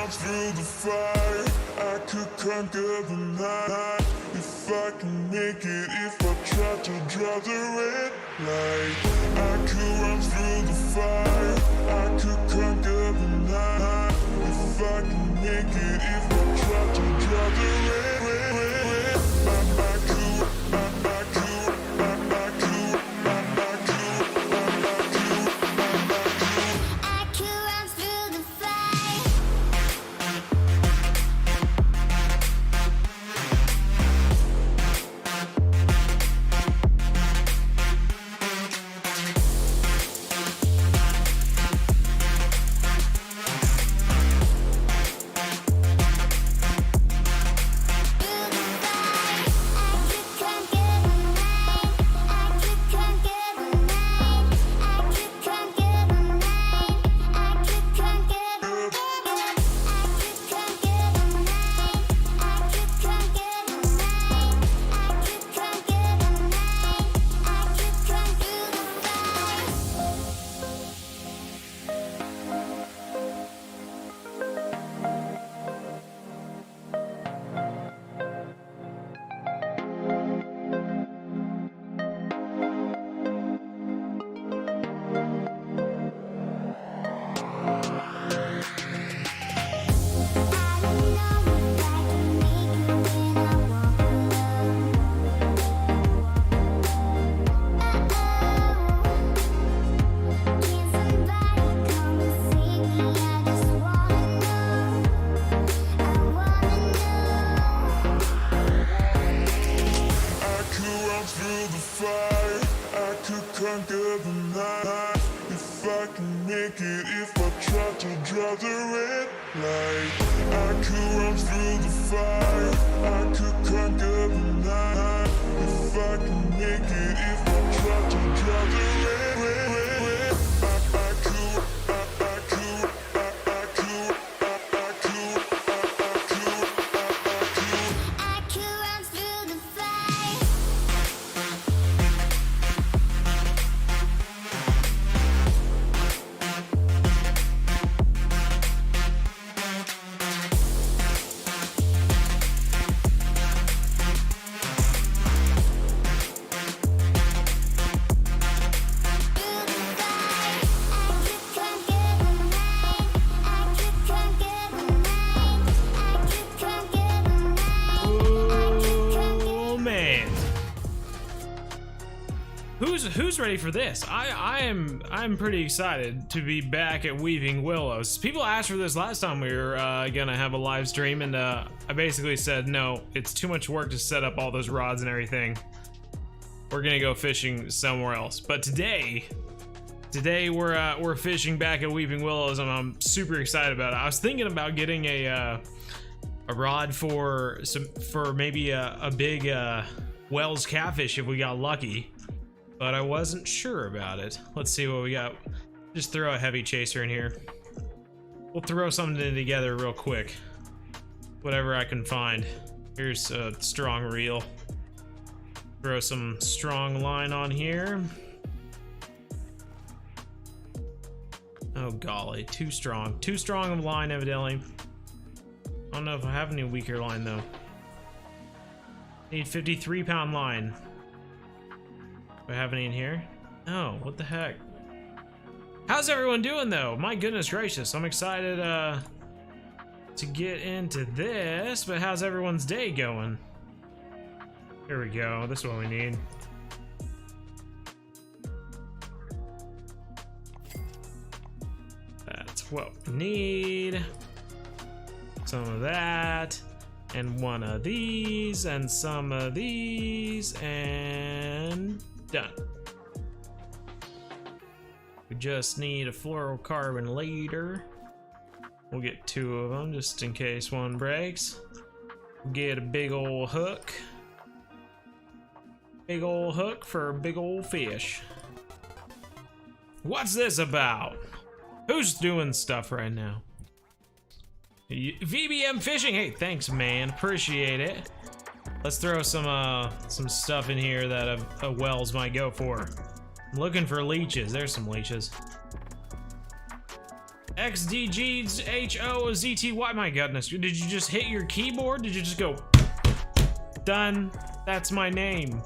runs through the fire, I could conquer the night. If I can make it, if I try to draw the red light. I could run through the fire, I could conquer the night. If I can make it, if I try to draw the red Who's ready for this? I'm pretty excited to be back at Weeping Willows. People asked for this last time we were gonna have a live stream, and I basically said no, it's too much work to set up all those rods and everything. We're gonna go fishing somewhere else. But today we're fishing back at Weeping Willows, and I'm super excited about it. I was thinking about getting a rod for maybe a big Wells catfish if we got lucky. But I wasn't sure about it. Let's see what we got. Just throw a heavy chaser in here. We'll throw something together real quick. Whatever I can find. Here's a strong reel. Throw some strong line on here. Oh golly, too strong. Too strong of line evidently. I don't know if I have any weaker line though. Need 53-pound line. Do I have any in here? Oh, what the heck? How's everyone doing though? My goodness gracious, I'm excited to get into this, but how's everyone's day going? Here we go, this is what we need. That's what we need. Some of that, and one of these, and some of these, and done. We just need a fluorocarbon later. We'll get 2 of them just in case one breaks. Get a big old hook. Big old hook for a big old fish. What's this about? Who's doing stuff right now? VBM fishing. Hey, thanks, man. Appreciate it. Let's throw some stuff in here that a Wells might go for. I'm looking for leeches. There's some leeches. XDGHOZTY. My goodness, did you just hit your keyboard? Did you just go done? That's my name.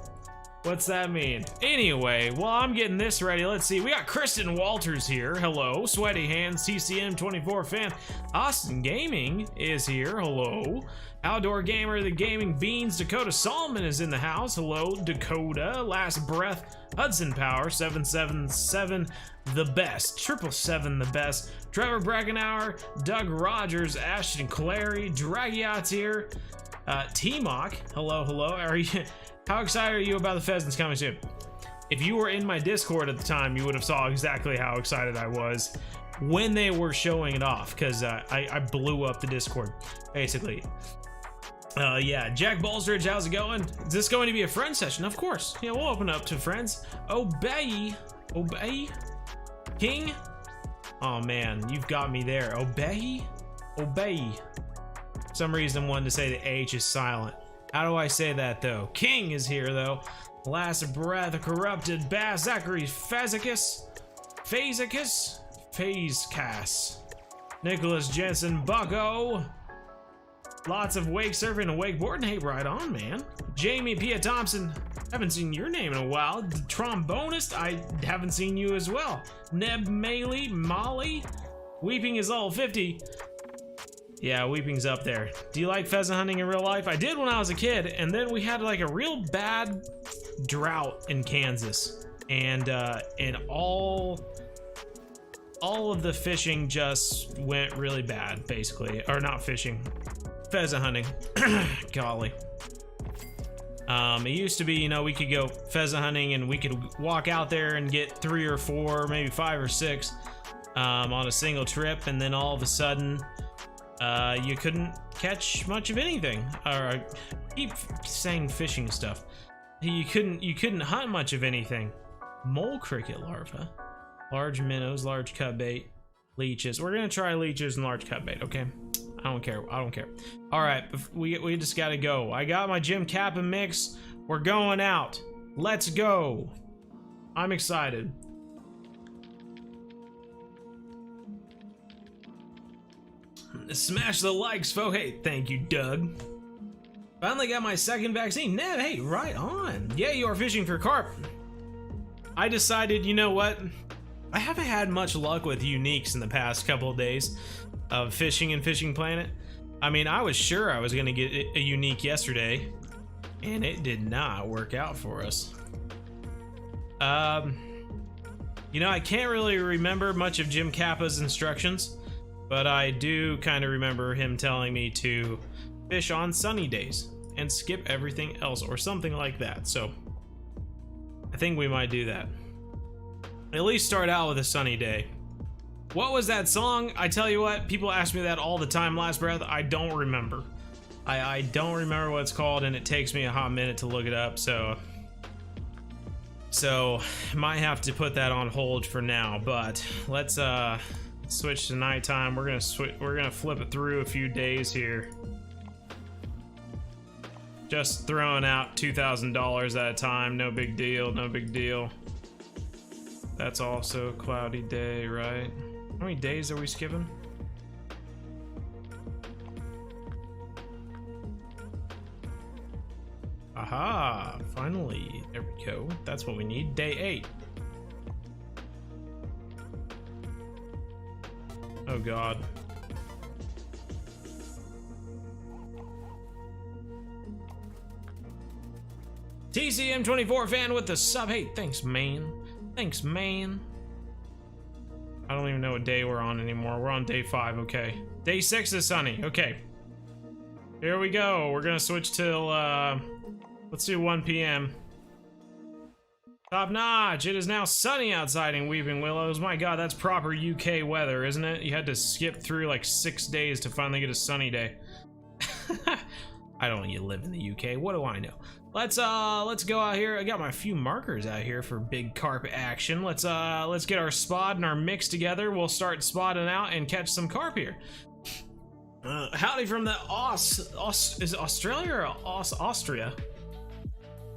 What's that mean? Anyway, while I'm getting this ready, let's see. We got Kristen Walters here. Hello. Sweaty Hands, TCM24 fan. Austin Gaming is here. Hello. Outdoor Gamer, the Gaming Beans. Dakota Solomon is in the house. Hello, Dakota. Last Breath. Hudson Power, 777. The best. 777 the best. Trevor Brackenauer. Doug Rogers. Ashton Clary. Dragiot's here. T-Mock. Hello, hello. Are you... How excited are you about the pheasants coming soon? If you were in my Discord at the time, you would have saw exactly how excited I was when they were showing it off, because I blew up the Discord, basically. Yeah, Jack Ballsridge, how's it going? Is this going to be a friend session? Of course. Yeah, we'll open up to friends. Obey. Obey? King? Oh, man, you've got me there. Obey? Obey. For some reason, I wanted to say the H is silent. How do I say that, though? King is here, though. Last Breath, Corrupted Bass, Zachary Phasicus, Nicholas Jensen, Bucko. Lots of wake surfing and wakeboarding. Hey, right on, man. Jamie Pia Thompson, haven't seen your name in a while. The trombonist, I haven't seen you as well. Neb Maley, Molly. Weeping is all 50. Yeah, Weeping's up there. Do you like pheasant hunting in real life? I did when I was a kid, and then we had like a real bad drought in Kansas, and all of the fishing just went really bad, basically. Or not fishing, pheasant hunting. Golly. It used to be, you know, we could go pheasant hunting and we could walk out there and get 3 or 4, maybe 5 or 6 on a single trip, and then all of a sudden you couldn't catch much of anything. Or I keep saying fishing stuff. You couldn't hunt much of anything. Mole cricket larva, large minnows, large cut bait, leeches. We're gonna try leeches and large cut bait. Okay, I don't care. All right, we just gotta go. I got my Jim Kappa mix. We're going out. Let's go. I'm excited. Smash the likes, fo. Hey, thank you, Doug. Finally got my second vaccine. Ned, hey, right on. Yeah, you are fishing for carp. I decided, you know what? I haven't had much luck with uniques in the past couple of days of fishing in Fishing Planet. I mean, I was sure I was gonna get a unique yesterday, and it did not work out for us. You know, I can't really remember much of Jim Kappa's instructions, but I do kind of remember him telling me to fish on sunny days and skip everything else or something like that. So I think we might do that. At least start out with a sunny day. What was that song? I tell you what, people ask me that all the time. Last Breath, I don't remember. I don't remember what it's called, and it takes me a hot minute to look it up. So might have to put that on hold for now. But let's switch to nighttime. We're gonna flip it through a few days here. Just throwing out $2,000 at a time. No big deal. No big deal. That's also a cloudy day, right? How many days are we skipping? Aha! Finally, there we go. That's what we need. Day 8. Oh God. TCM24 fan with the sub. Hey, thanks, man. Thanks, man. I don't even know what day we're on anymore. We're on day 5, okay. Day 6 is sunny, okay. Here we go. We're gonna switch till, let's do 1 p.m. Top notch. It is now sunny outside in Weeping Willows. My God, that's proper UK weather, isn't it? You had to skip through like 6 days to finally get a sunny day. I don't know, you live in the UK. What do I know? Let's go out here. I got my few markers out here for big carp action. Let's get our spot and our mix together. We'll start spotting out and catch some carp here. Howdy from the is it Australia or Austria?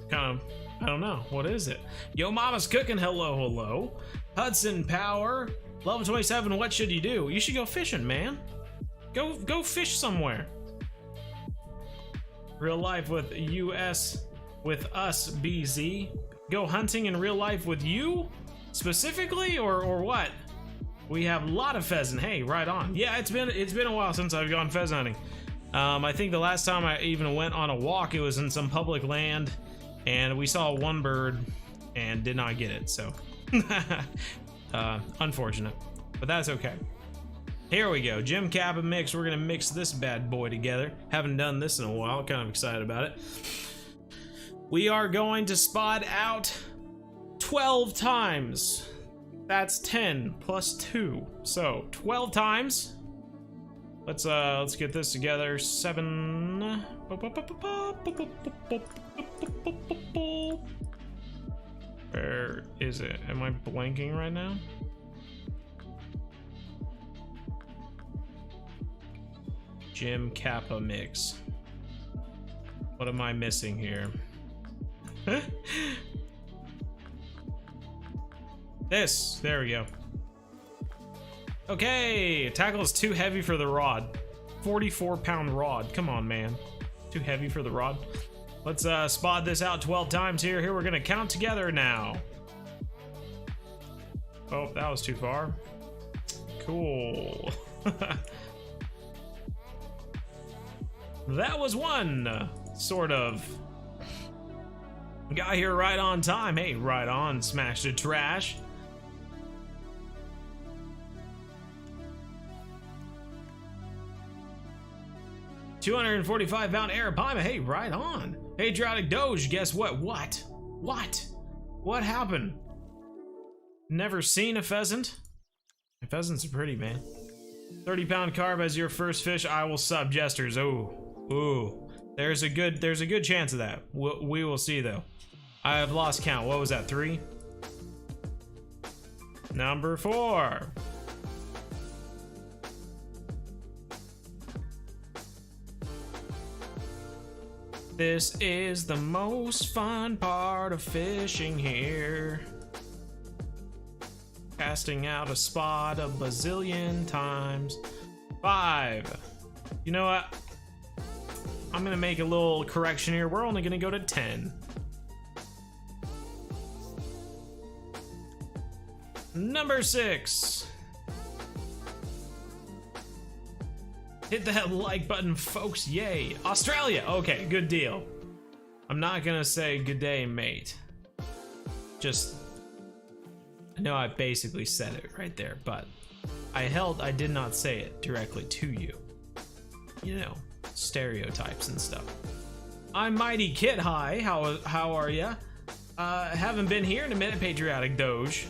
Kind of, I don't know. What is it? Yo, mama's cooking. Hello, hello. Hudson Power. Level 27, what should you do? You should go fishing, man. Go fish somewhere. Real life with us BZ. Go hunting in real life with you? Specifically, or what? We have a lot of pheasant. Hey, right on. Yeah, it's been a while since I've gone pheasant hunting. I think the last time I even went on a walk, it was in some public land, and we saw one bird and did not get it, so unfortunate, but that's okay. Here we go, Jim Kappa mix. We're gonna mix this bad boy together. Haven't done this in a while, kind of excited about it. We are going to spot out 12 times. That's 10 plus 2, so 12 times. Let's get this together. 7. Where is it? Am I blanking right now? Jim Kappa mix. What am I missing here? This. There we go. Okay, tackle is too heavy for the rod. 44-pound rod. Come on, man. Too heavy for the rod. Let's spot this out 12 times here. Here, we're gonna count together now. Oh, that was too far. Cool. That was one, sort of. Got here right on time. Hey, right on. Smashed the trash. £245 arapaima. Hey, right on. Patriotic Doge. Guess what? What happened? Never seen a pheasant? Pheasants are pretty, man. 30-pound carp as your first fish. I will sub jesters. Ooh. There's a good chance of that. We will see though. I have lost count. What was that? 3? Number 4. This is the most fun part of fishing here. Casting out a spot a bazillion times. 5. You know what? I'm gonna make a little correction here. We're only gonna go to 10. Number 6. Hit that like button, folks. Yay. Australia. Okay, good deal. I'm not gonna say good day, mate. Just, I know I basically said it right there, but I did not say it directly to you. You know, stereotypes and stuff. I'm Mighty Kid. Hi, how are ya? Haven't been here in a minute, Patriotic Doge.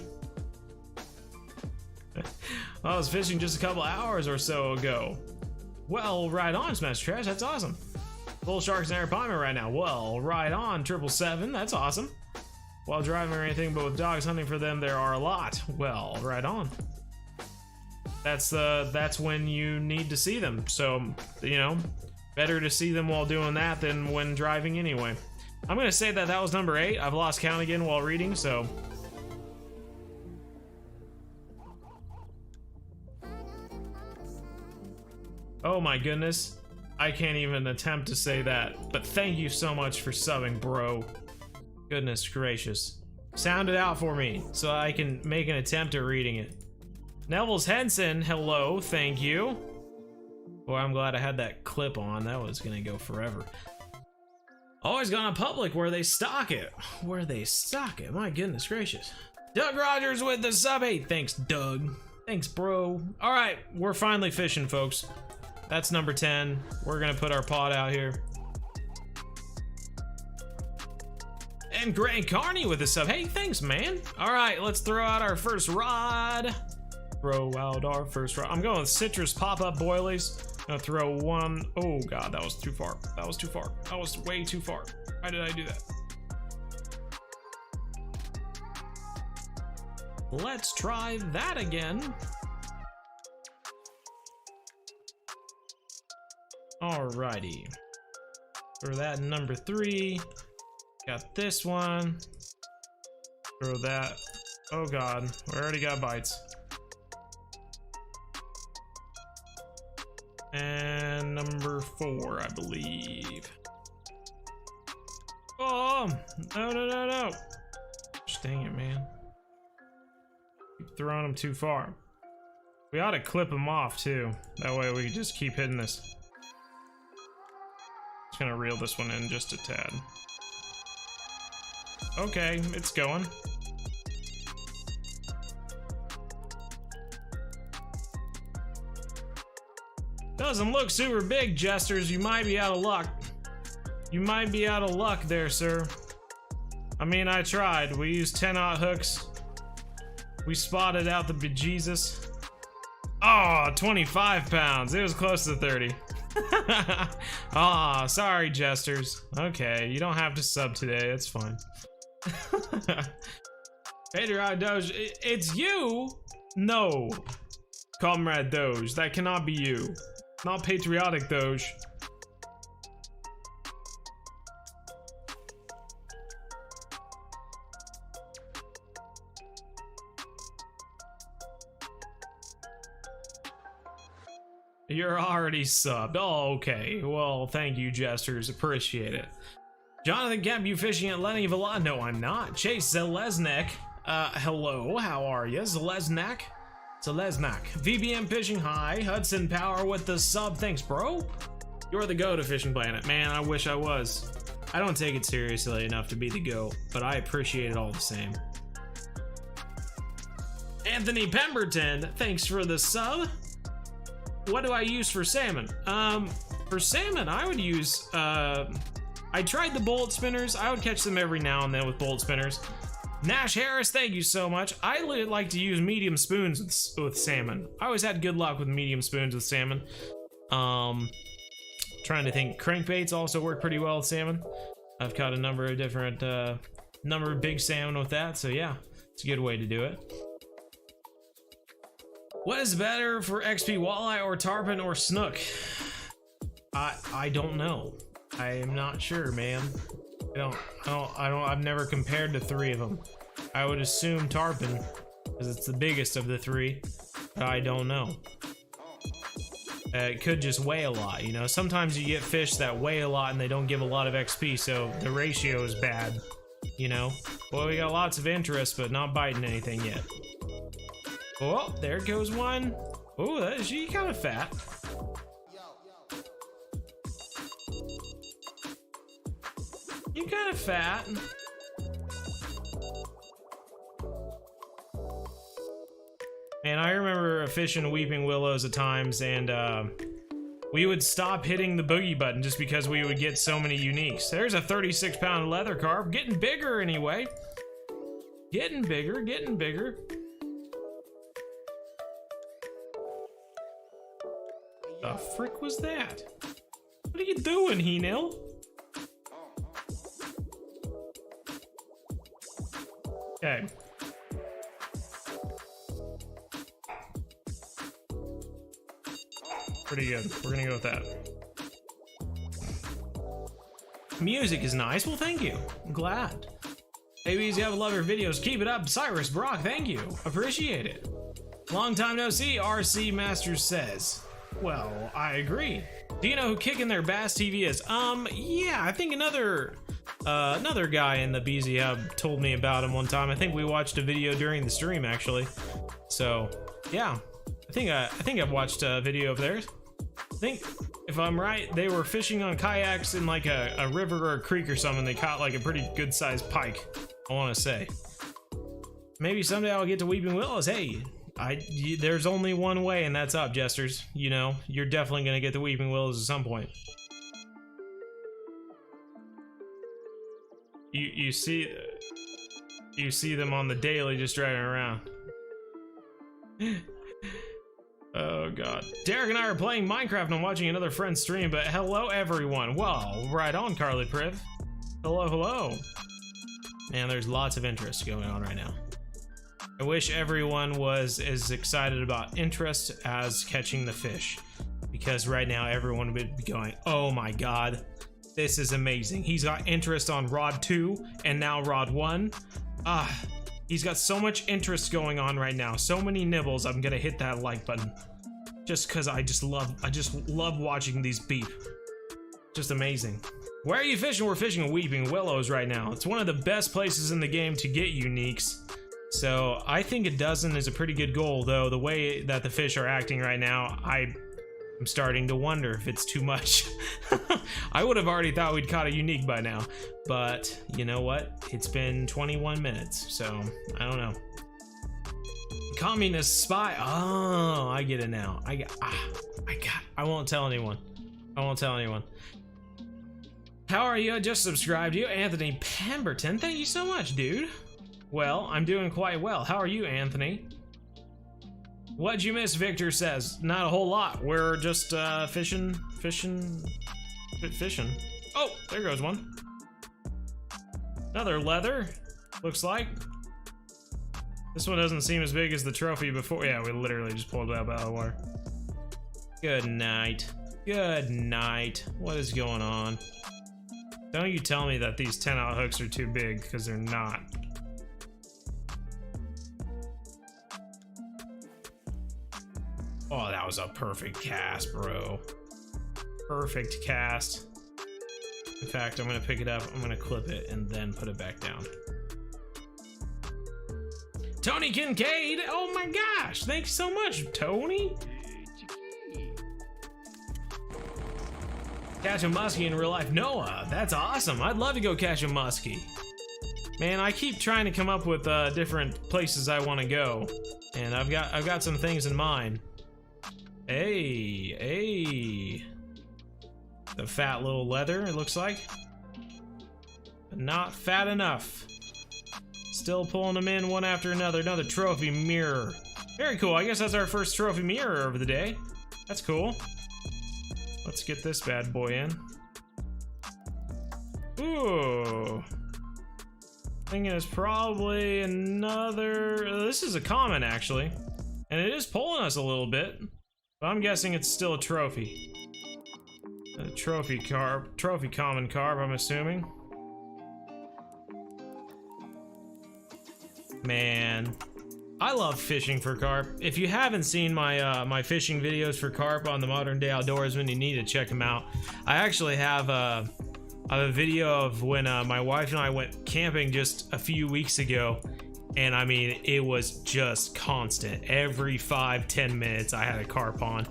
I was fishing just a couple hours or so ago. Well, right on, Smash Trash. That's awesome. Bull sharks and arapaima right now. Well, right on, 777. That's awesome. While driving or anything, but with dogs hunting for them, there are a lot. Well, right on. That's when you need to see them. So, you know, better to see them while doing that than when driving anyway. I'm gonna say that was number 8. I've lost count again while reading, so. Oh my goodness. I can't even attempt to say that, but thank you so much for subbing, bro. Goodness gracious. Sound it out for me so I can make an attempt at reading it. Neville's Henson, hello, thank you. Boy, I'm glad I had that clip on. That was gonna go forever. Always gone public where they stock it. My goodness gracious. Doug Rogers with the sub 8. Thanks, Doug. Thanks, bro. All right, we're finally fishing, folks. That's number 10. We're gonna put our pot out here. And Grant Carney with the sub. Hey, thanks, man. All right, let's throw out our first rod. I'm going with citrus pop-up boilies. I'm gonna throw one. Oh God, that was too far. That was way too far. Why did I do that? Let's try that again. Alrighty. Throw that in number 3. Got this one. Throw that. Oh God, we already got bites. And number 4, I believe. Oh, no. Just dang it, man. Keep throwing them too far. We ought to clip them off, too. That way we can just keep hitting this. Just gonna reel this one in just a tad. Okay, it's going. Doesn't look super big, Jesters. You might be out of luck. You might be out of luck there, sir. I mean, I tried. We used 10-aught hooks. We spotted out the bejesus. Oh, 25 pounds. It was close to 30. Aw, sorry, Jesters. Okay, you don't have to sub today. It's fine. Patriotic Doge, it's you? No. Comrade Doge, that cannot be you. Not Patriotic Doge. You're already subbed. Oh, okay. Well, thank you, Jesters. Appreciate it. Jonathan Kemp, you fishing at Lenny Villa? No, I'm not. Chase Zeleznek. Hello, how are you? Zeleznak? VBM Fishing, hi. Hudson Power with the sub. Thanks, bro. You're the go to Fishing Planet. Man, I wish I was. I don't take it seriously enough to be the GOAT, but I appreciate it all the same. Anthony Pemberton, thanks for the sub. What do I use for salmon? For salmon, I would use, I tried the bullet spinners. I would catch them every now and then with bullet spinners. Nash Harris, thank you so much. I like to use medium spoons with salmon. I always had good luck with medium spoons with salmon. Trying to think, crankbaits also work pretty well with salmon. I've caught a number of different, number of big salmon with that, so yeah, it's a good way to do it. What is better for XP, walleye or tarpon or snook? I don't know. I am not sure, man. I've never compared the 3 of them. I would assume tarpon, because it's the biggest of the 3, but I don't know. It could just weigh a lot, you know? Sometimes you get fish that weigh a lot and they don't give a lot of XP, so the ratio is bad, you know? Well, we got lots of interest, but not biting anything yet. Oh, there goes one. Oh, she kind of fat. You kind of fat. Man, I remember fishing Weeping Willows at times, and we would stop hitting the boogie button just because we would get so many uniques. There's a 36-pound leather carp, getting bigger anyway. Getting bigger, getting bigger. The frick was that? What are you doing, He-Nil? Okay. Pretty good. We're gonna go with that. Music is nice. Well, thank you. I'm glad. Hey, BZ, I love your videos. Keep it up. Cyrus Brock, thank you. Appreciate it. Long time no see, RC Masters says. Well, I agree. Do you know who Kicking Their Bass TV is? Yeah, I think another guy in the bzhub told me about him one time. I think we watched a video during the stream, actually. So, yeah, I think I've watched a video of theirs. I think, if I'm right, they were fishing on kayaks in like a river or a creek or something. They caught like a pretty good sized pike, I want to say. Maybe someday I'll get to Weeping Willows. Hey, there's only one way, and that's up, Jesters. You know, you're definitely gonna get the Weeping Willows at some point. You see them on the daily just driving around. Oh god. Derek and I are playing Minecraft and I'm watching another friend's stream, but hello everyone. Well, right on, Carly Priv. Hello, hello. Man, there's lots of interest going on right now. I wish everyone was as excited about interest as catching the fish, because right now everyone would be going, oh my god, this is amazing. He's got interest on rod 2 and now rod 1. He's got so much interest going on right now. So many nibbles. I'm gonna hit that like button. just because I just love watching these beep. Just amazing. Where are you fishing? We're fishing Weeping Willows right now. It's one of the best places in the game to get uniques. So I think a dozen is a pretty good goal, though the way that the fish are acting right now, I'm starting to wonder if it's too much. I would have already thought we'd caught a unique by now, but you know what? It's been 21 minutes, so I don't know. Communist spy. Oh, I get it now. I won't tell anyone. I won't tell anyone. How are you? I just subscribed to you, Anthony Pemberton. Thank you so much, dude. Well, I'm doing quite well. How are you, Anthony? What'd you miss? Victor says. Not a whole lot. We're just fishing. Oh, there goes one. Another leather. Looks like. This one doesn't seem as big as the trophy before. Yeah, we literally just pulled it up out of the water. Good night. Good night. What is going on? Don't you tell me that these 10-aught hooks are too big, because they're not. Oh, that was a perfect cast, bro. Perfect cast. In fact, I'm gonna pick it up, I'm gonna clip it, and then put it back down. Tony Kincaid! Oh my gosh! Thanks so much, Tony! Catch a muskie in real life. Noah, that's awesome. I'd love to go catch a muskie. Man, I keep trying to come up with different places I want to go, and I've got some things in mind. Hey, the fat little leather. It looks like, but not fat enough. Still pulling them in one after another. Another trophy mirror. Very cool. I guess that's our first trophy mirror of the day. That's cool. Let's get this bad boy in. Ooh. Thinking it's probably another... This is a common, actually. And it is pulling us a little bit. But I'm guessing it's still a trophy. A trophy carp. Trophy common carp, I'm assuming. Man. I love fishing for carp. If you haven't seen my my fishing videos for carp on the Modern Day Outdoorsman, you need to check them out. I actually have a video of when my wife and I went camping just a few weeks ago, and I mean, it was just constant. Every 5-10 minutes I had a carp on.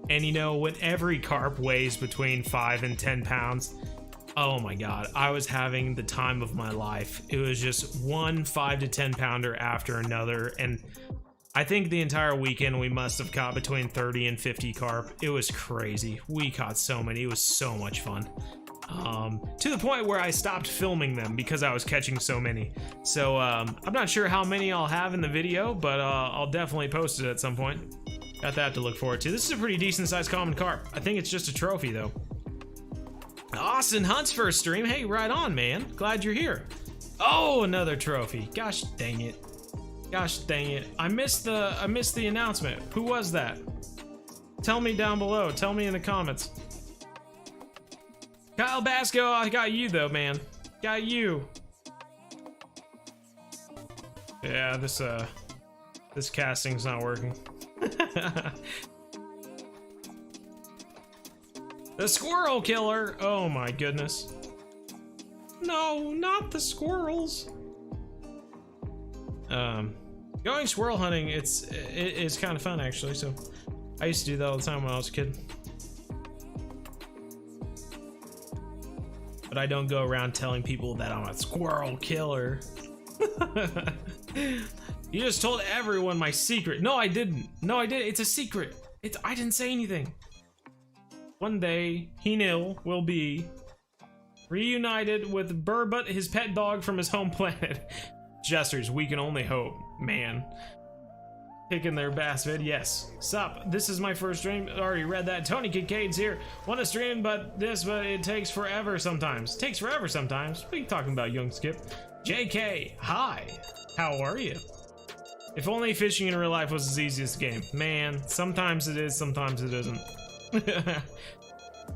And you know, when every carp weighs between 5 and 10 pounds, oh my god, I was having the time of my life. It was just one 5 to 10 pounder after another, and I think the entire weekend we must have caught between 30 and 50 carp. It was crazy. We caught so many. It was so much fun. To the point where I stopped filming them because I was catching so many. So I'm not sure how many I'll have in the video, but I'll definitely post it at some point. Got that to look forward to. This is a pretty decent sized common carp. I think it's just a trophy though. Austin Hunt's first stream. Hey, right on, man. Glad you're here. Oh, another trophy. Gosh dang it. Gosh dang it. I missed the announcement. Who was that? Tell me down below. Tell me in the comments. Kyle Basco, I got you though, man. Got you. Yeah, this casting's not working. The squirrel killer! Oh my goodness. No, not the squirrels. Going squirrel hunting, it's kind of fun actually, so I used to do that all the time when I was a kid. But I don't go around telling people that I'm a squirrel killer. You just told everyone my secret. No, I didn't. No, I did. It's a secret. I didn't say anything. One day, Heenil will be reunited with Burbot, his pet dog from his home planet. Jesters, we can only hope. Man. Kicking their bass vid, yes. Sup, this is my first stream. Already read that. Tony Kincaid's here. Want to stream, but it takes forever sometimes. Takes forever sometimes. What are you talking about, young Skip? JK, hi. How are you? If only fishing in real life was as easy as the game. Man, sometimes it is, sometimes it isn't.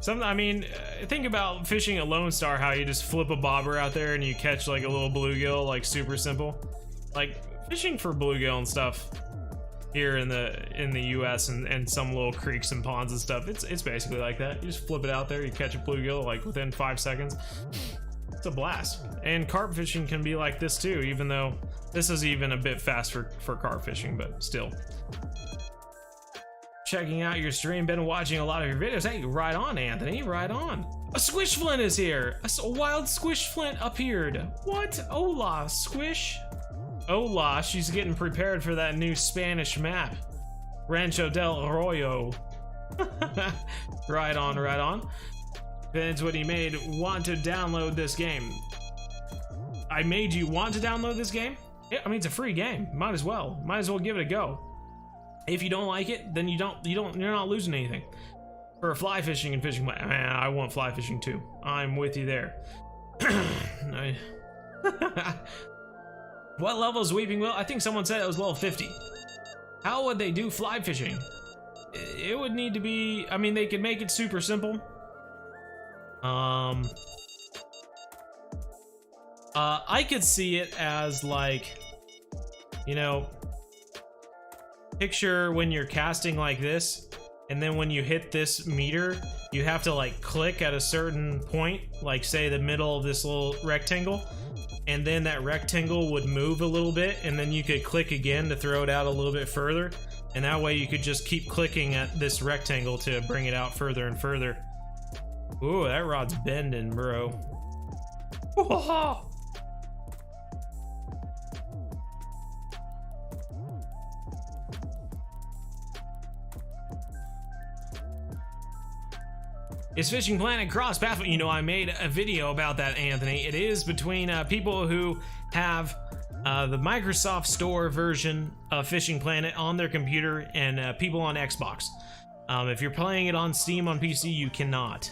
I mean, think about fishing at Lone Star, how you just flip a bobber out there and you catch like a little bluegill, like super simple. Like, fishing for bluegill and stuff, here in the US and some little creeks and ponds and stuff. It's basically like that. You just flip it out there, you catch a bluegill like within 5 seconds. It's a blast. And carp fishing can be like this too, even though this is even a bit faster for carp fishing, but still. Checking out your stream, been watching a lot of your videos. Hey, right on, Anthony, right on. A squish flint is here. A wild squish flint appeared. What? Hola, squish. Hola, she's getting prepared for that new Spanish map. Rancho del Arroyo. Right on, right on. Depends what he made. Want to download this game. I made you want to download this game? Yeah, I mean, it's a free game. Might as well give it a go. If you don't like it, then you're not losing anything. For fly fishing and fishing, man, I want fly fishing too. I'm with you there. What level is Weeping Willow? I think someone said it was level 50. How would they do fly fishing? It would need to be, I mean, they could make it super simple. I could see it as like, you know, picture when you're casting like this, and then when you hit this meter, you have to like click at a certain point, like say the middle of this little rectangle, and then that rectangle would move a little bit, and then you could click again to throw it out a little bit further, and that way you could just keep clicking at this rectangle to bring it out further and further. Ooh, that rod's bending, bro. Whoa. Is Fishing Planet cross-path? You know, I made a video about that, Anthony. It is between people who have the Microsoft Store version of Fishing Planet on their computer and people on Xbox. If you're playing it on Steam on PC, you cannot.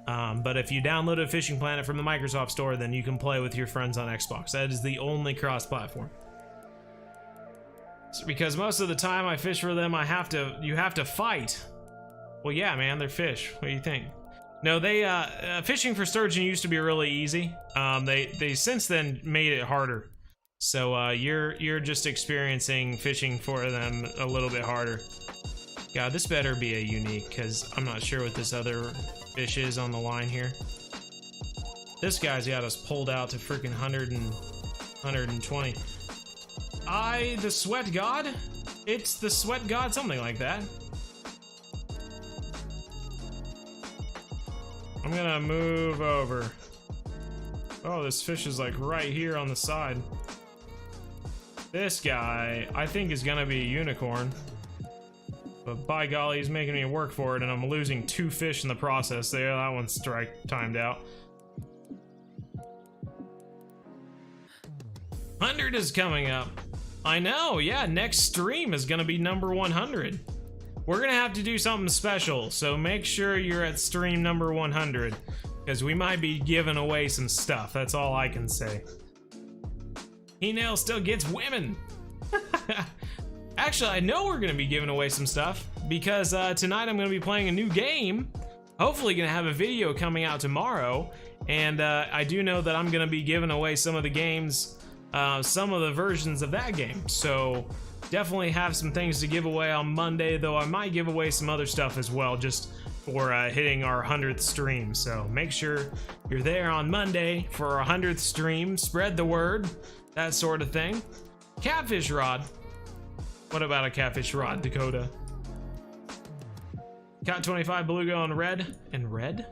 But if you download a Fishing Planet from the Microsoft Store, then you can play with your friends on Xbox. That is the only cross-platform. Because most of the time I fish for them, you have to fight. Well, yeah, man, they're fish. What do you think? No, they fishing for sturgeon used to be really easy. They since then made it harder. So you're just experiencing fishing for them a little bit harder. God, this better be a unique, because I'm not sure what this other fish is on the line here. This guy's got us pulled out to freaking 120. The sweat god? It's the sweat god, something like that. I'm gonna move over. Oh, this fish is like right here on the side. This guy, I think, is gonna be a unicorn. But by golly, he's making me work for it, and I'm losing 2 fish in the process there. That one's timed out. 100 is coming up. I know, yeah, next stream is gonna be number 100. We're gonna have to do something special, so make sure you're at stream number 100, because we might be giving away some stuff. That's all I can say. He-Nail still gets women. Actually, I know we're gonna be giving away some stuff, because tonight I'm gonna be playing a new game. Hopefully gonna have a video coming out tomorrow, and I do know that I'm gonna be giving away some of the games, some of the versions of that game. So definitely have some things to give away on Monday, though I might give away some other stuff as well, just for hitting our 100th stream. So make sure you're there on Monday for our 100th stream. Spread the word, that sort of thing. Catfish rod. What about a catfish rod, Dakota? Caught 25 beluga on red. And red?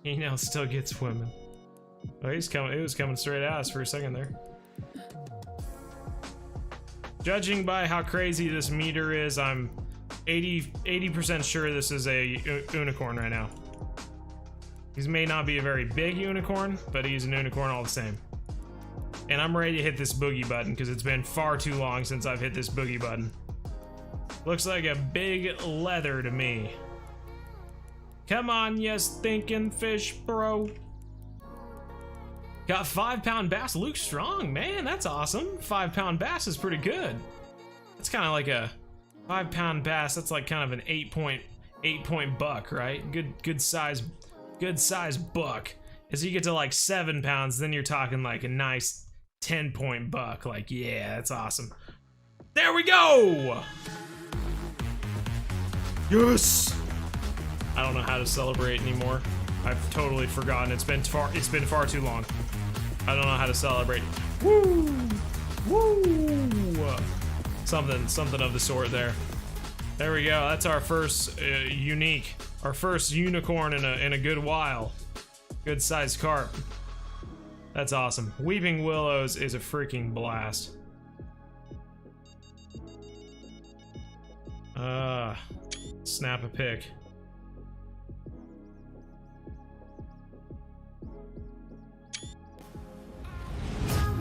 He now still gets women. Oh, he's coming. It was coming straight at us for a second there. Judging by how crazy this meter is, I'm 80% sure this is a unicorn right now. He may not be a very big unicorn, but he's an unicorn all the same. And I'm ready to hit this boogie button, because it's been far too long since I've hit this boogie button. Looks like a big leather to me. Come on, you stinking fish, bro. Got 5-pound bass. Luke Strong, man, that's awesome. 5-pound bass is pretty good. It's kind of like a 5-pound bass. That's like kind of an 8-point buck, right? Good size buck. As you get to like 7 pounds, then you're talking like a nice 10-point buck. Like, yeah, that's awesome. There we go! Yes! I don't know how to celebrate anymore. I've totally forgotten. It's been far too long. I don't know how to celebrate. Woo! Woo! Something of the sort there. There we go. That's our first our first unicorn in a good while. Good sized carp. That's awesome. Weeping Willows is a freaking blast. Snap a pic.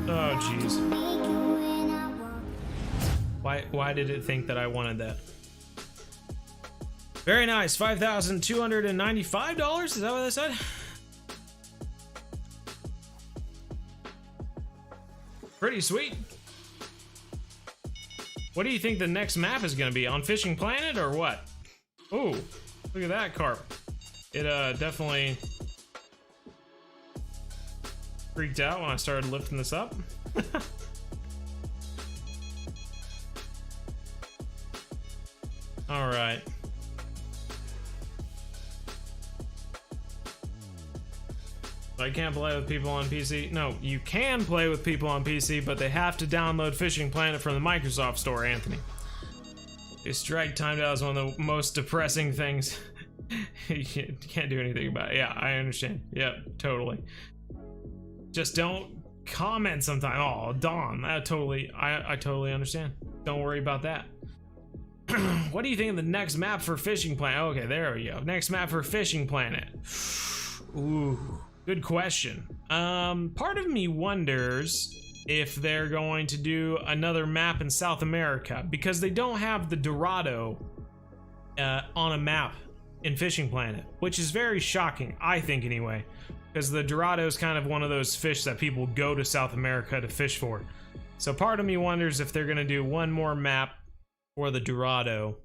Oh jeez. Why did it think that I wanted that? Very nice. $5,295? Is that what I said? Pretty sweet. What do you think the next map is going to be? On Fishing Planet or what? Ooh, look at that carp. It definitely freaked out when I started lifting this up. All right. I can't play with people on PC. No, you can play with people on PC, but they have to download Fishing Planet from the Microsoft Store, Anthony. A strike timed out is one of the most depressing things. You can't do anything about it. Yeah, I understand. Yeah, totally. Just don't comment sometime. Oh, Dawn, I totally understand. Don't worry about that. What do you think of the next map for Fishing Planet? Okay, there we go. Next map for Fishing Planet. Ooh. Good question. Part of me wonders if they're going to do another map in South America because they don't have the Dorado on a map in Fishing Planet, which is very shocking, I think anyway, because the Dorado is kind of one of those fish that people go to South America to fish for. So part of me wonders if they're gonna do one more map for the Dorado.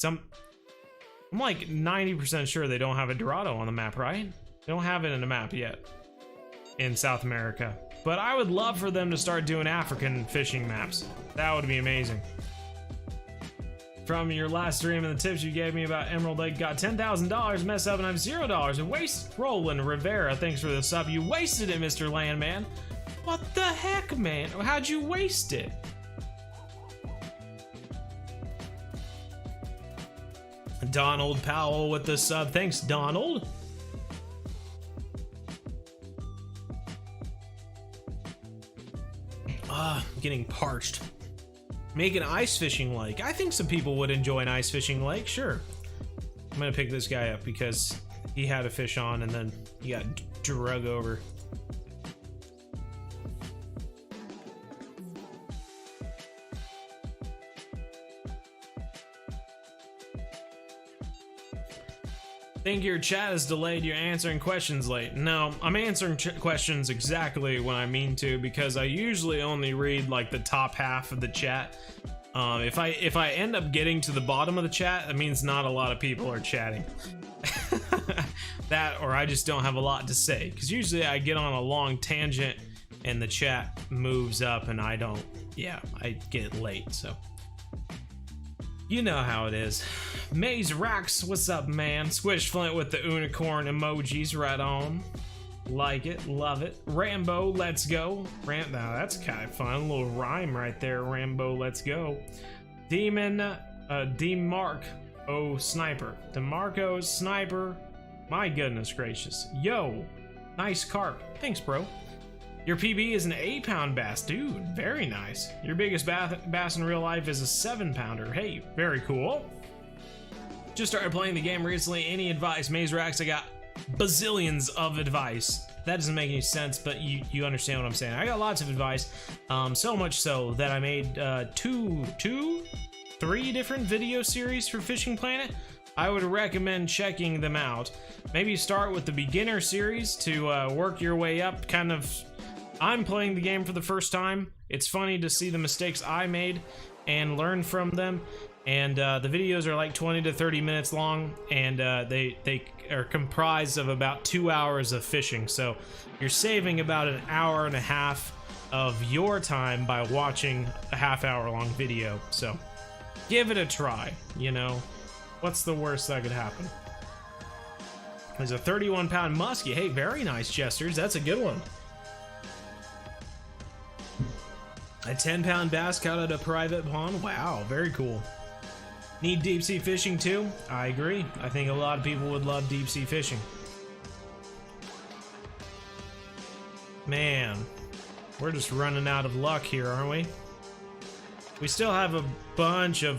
I'm like 90% sure they don't have a Dorado on the map, right? They don't have it in a map yet in South America, but I would love for them to start doing African fishing maps. That would be amazing. From your last stream and the tips you gave me about Emerald Lake, got $10,000, mess up and I have $0 and waste. Roland Rivera, thanks for the sub. You wasted it, Mr. Landman. What the heck, man? How'd you waste it? Donald Powell with the sub. Thanks, Donald. Getting parched. Make an ice fishing lake. I think some people would enjoy an ice fishing lake, sure. I'm gonna pick this guy up because he had a fish on and then he got drug over. Think your chat is delayed, you're answering questions late. No, I'm answering questions exactly when I mean to because I usually only read like the top half of the chat. If I end up getting to the bottom of the chat, that means not a lot of people are chatting. That or I just don't have a lot to say because usually I get on a long tangent and the chat moves up and I don't, yeah, I get late, so. You know how it is. Maze Racks, what's up, man? Squish Flint with the unicorn emojis right on. Like it, love it. Rambo, let's go. Now that's kind of fun. A little rhyme right there. Rambo, let's go. Demon, DeMarco Sniper. DeMarco Sniper. My goodness gracious. Yo, nice carp. Thanks, bro. Your PB is an 8-pound bass. Dude, very nice. Your biggest bass in real life is a 7-pounder. Hey, very cool. Just started playing the game recently. Any advice? Maze Racks, I got bazillions of advice. That doesn't make any sense, but you understand what I'm saying. I got lots of advice. So much so that I made three different video series for Fishing Planet. I would recommend checking them out. Maybe start with the beginner series to work your way up, kind of. I'm playing the game for the first time. It's funny to see the mistakes I made and learn from them. And the videos are like 20 to 30 minutes long, and they are comprised of about 2 hours of fishing. So you're saving about an hour and a half of your time by watching a half-hour-long video. So give it a try, you know. What's the worst that could happen? There's a 31-pound muskie. Hey, very nice, Jesters. That's a good one. A 10-pound bass caught at a private pond. Wow, very cool. Need deep sea fishing too? I agree. I think a lot of people would love deep sea fishing. Man, we're just running out of luck here, aren't we? We still have a bunch of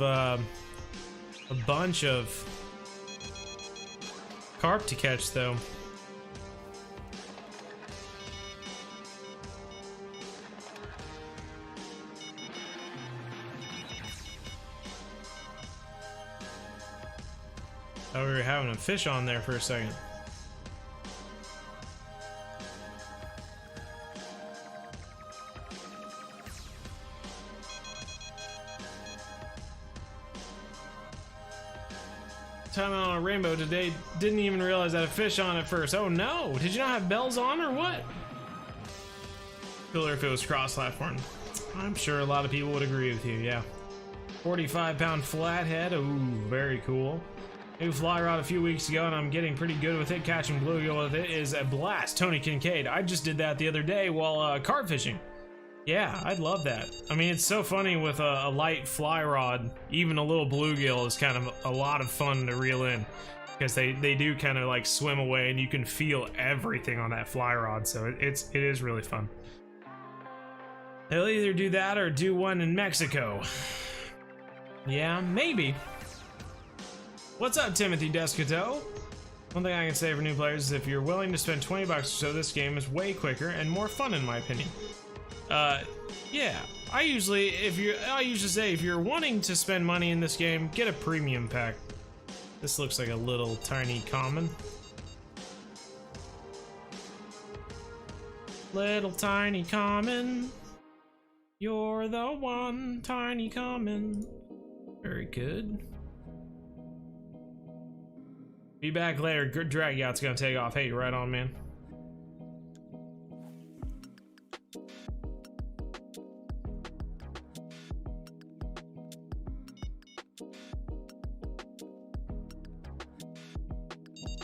carp to catch, though. Oh, we were having a fish on there for a second. Time out on a rainbow today. Didn't even realize I had a fish on at first. Oh no! Did you not have bells on or what? Cooler if it was cross-platform. I'm sure a lot of people would agree with you, yeah. 45-pound flathead. Ooh, very cool. New fly rod a few weeks ago, and I'm getting pretty good with it. Catching bluegill with it is a blast. Tony Kincaid. I just did that the other day while carp fishing. Yeah, I'd love that. I mean, it's so funny with a light fly rod. Even a little bluegill is kind of a lot of fun to reel in, because they do kind of like swim away, and you can feel everything on that fly rod. So it is really fun. They'll either do that or do one in Mexico. Yeah, maybe. What's up, Timothy Descato? One thing I can say for new players is if you're willing to spend 20 bucks or so, this game is way quicker and more fun in my opinion. Yeah, I usually say if you're wanting to spend money in this game, get a premium pack. This looks like a little tiny common. Little tiny common. You're the one tiny common. Very good. Be back later. Good drag out's gonna take off. Hey, right on, man.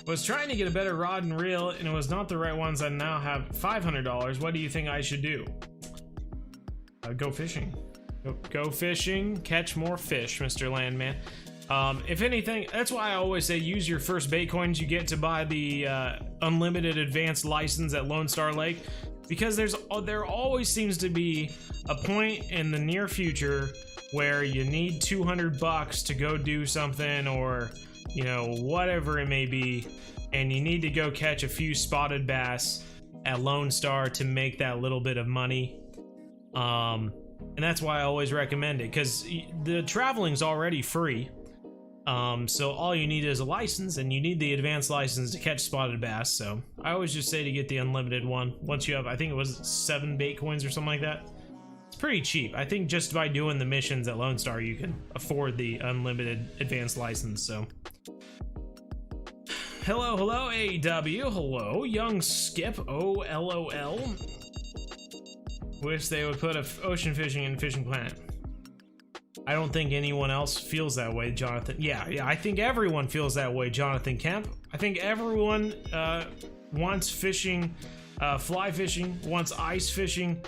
Was trying to get a better rod and reel, and it was not the right ones. I now have $500. What do you think I should do? Go fishing. Go fishing. Catch more fish, Mr. Landman. If anything, that's why I always say use your first bait coins you get to buy the unlimited advanced license at Lone Star Lake, because there always seems to be a point in the near future where you need 200 bucks to go do something, or you know, whatever it may be, and you need to go catch a few spotted bass at Lone Star to make that little bit of money. And that's why I always recommend it, because the traveling's already free. So all you need is a license, and you need the advanced license to catch spotted bass. So I always just say to get the unlimited one. Once you have, I think it was 7 bait coins or something like that. It's pretty cheap. I think just by doing the missions at Lone Star, you can afford the unlimited advanced license. So hello, AEW. Hello, Young Skip. OLOL. Wish they would put ocean fishing in Fishing Planet. I don't think anyone else feels that way, Jonathan. Yeah, I think everyone feels that way, Jonathan Kemp. I think everyone wants fishing, fly fishing, wants ice fishing,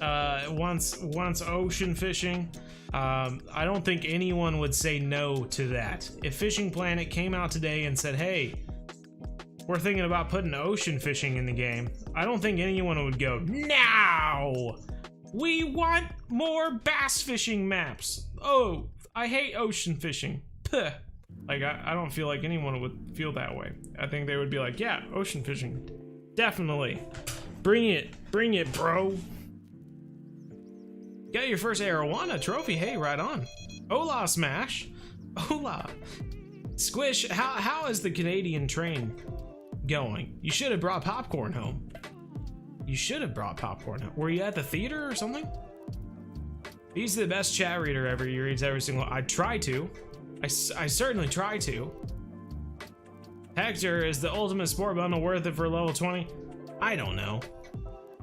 wants ocean fishing. I don't think anyone would say no to that. If Fishing Planet came out today and said, hey, we're thinking about putting ocean fishing in the game, I don't think anyone would go, no! We want more bass fishing maps. Oh, I hate ocean fishing. Puh. Like, I don't feel like anyone would feel that way. I think they would be like, yeah, ocean fishing. Definitely. Bring it, bro. Got your first Arowana trophy. Hey, right on. Hola, Smash. Hola. Squish, how is the Canadian train going? You should have brought popcorn home. You should have brought popcorn home. Were you at the theater or something? He's the best chat reader ever. He reads every single... I try to. I certainly try to. Hector, is the ultimate sport bundle worth it for level 20? I don't know.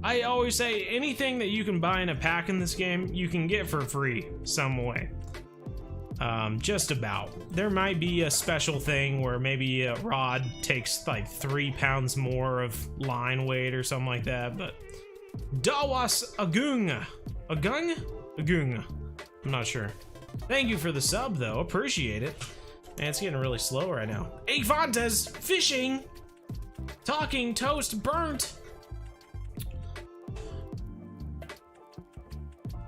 I always say anything that you can buy in a pack in this game, you can get for free some way. Just about. There might be a special thing where maybe a rod takes like 3 pounds more of line weight or something like that, but Dawas Agung. Agung? I'm not sure. Thank you for the sub though, appreciate it. Man, it's getting really slow right now. Afontes, fishing! Talking toast burnt!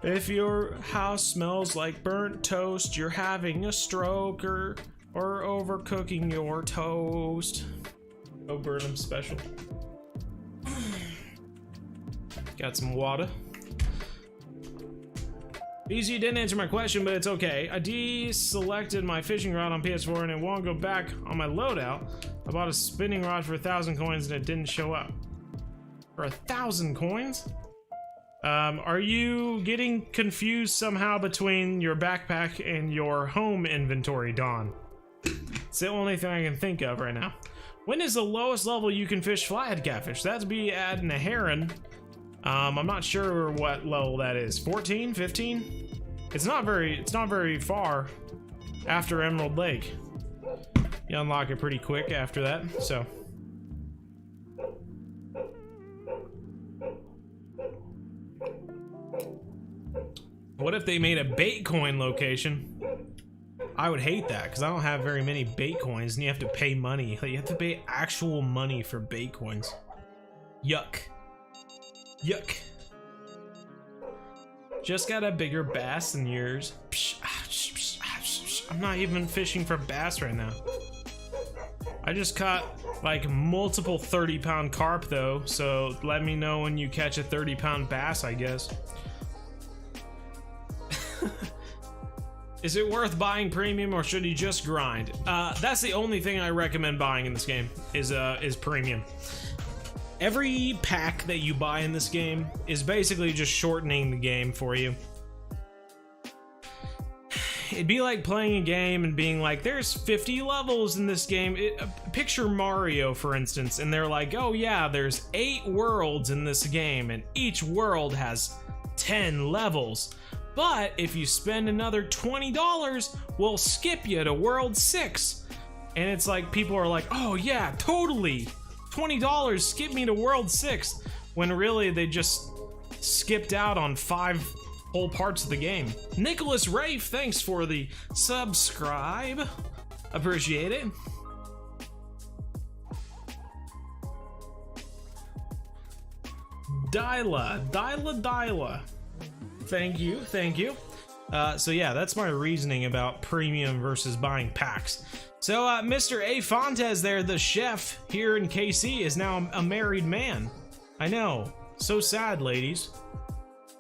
If your house smells like burnt toast, you're having a stroke or overcooking your toast. Oh, Burnham special. Got some water. Easy, didn't answer my question, but it's okay. I deselected my fishing rod on PS4 and it won't go back on my loadout. I bought a spinning rod for 1,000 coins and it didn't show up. For 1,000 coins? Are you getting confused somehow between your backpack and your home inventory, Dawn? It's the only thing I can think of right now. When is the lowest level you can fish flathead catfish? That'd be adding a heron. I'm not sure what level that is. 14, 15? It's not very far after Emerald Lake. You unlock it pretty quick after that, so. What if they made a bait coin location? I would hate that because I don't have very many bait coins and you have to pay money. Like, you have to pay actual money for bait coins. Yuck. Yuck. Just got a bigger bass than yours. I'm not even fishing for bass right now. I just caught like multiple 30-pound carp though, so let me know when you catch a 30-pound bass, I guess. Is it worth buying premium or should you just grind? That's the only thing I recommend buying in this game is premium. Every pack that you buy in this game is basically just shortening the game for you. It'd be like playing a game and being like, there's 50 levels in this game. Picture Mario, for instance, and they're like, oh yeah, there's 8 worlds in this game, and each world has 10 levels. But if you spend another $20, we'll skip you to World 6. And it's like, people are like, oh yeah, totally. $20, skip me to World 6. When really they just skipped out on 5 whole parts of the game. Nicholas Rafe, thanks for the subscribe. Appreciate it. Dyla. Thank you. So yeah, that's my reasoning about premium versus buying packs. So Mr. A. Fontes there, the chef here in KC, is now a married man. I know, so sad, ladies.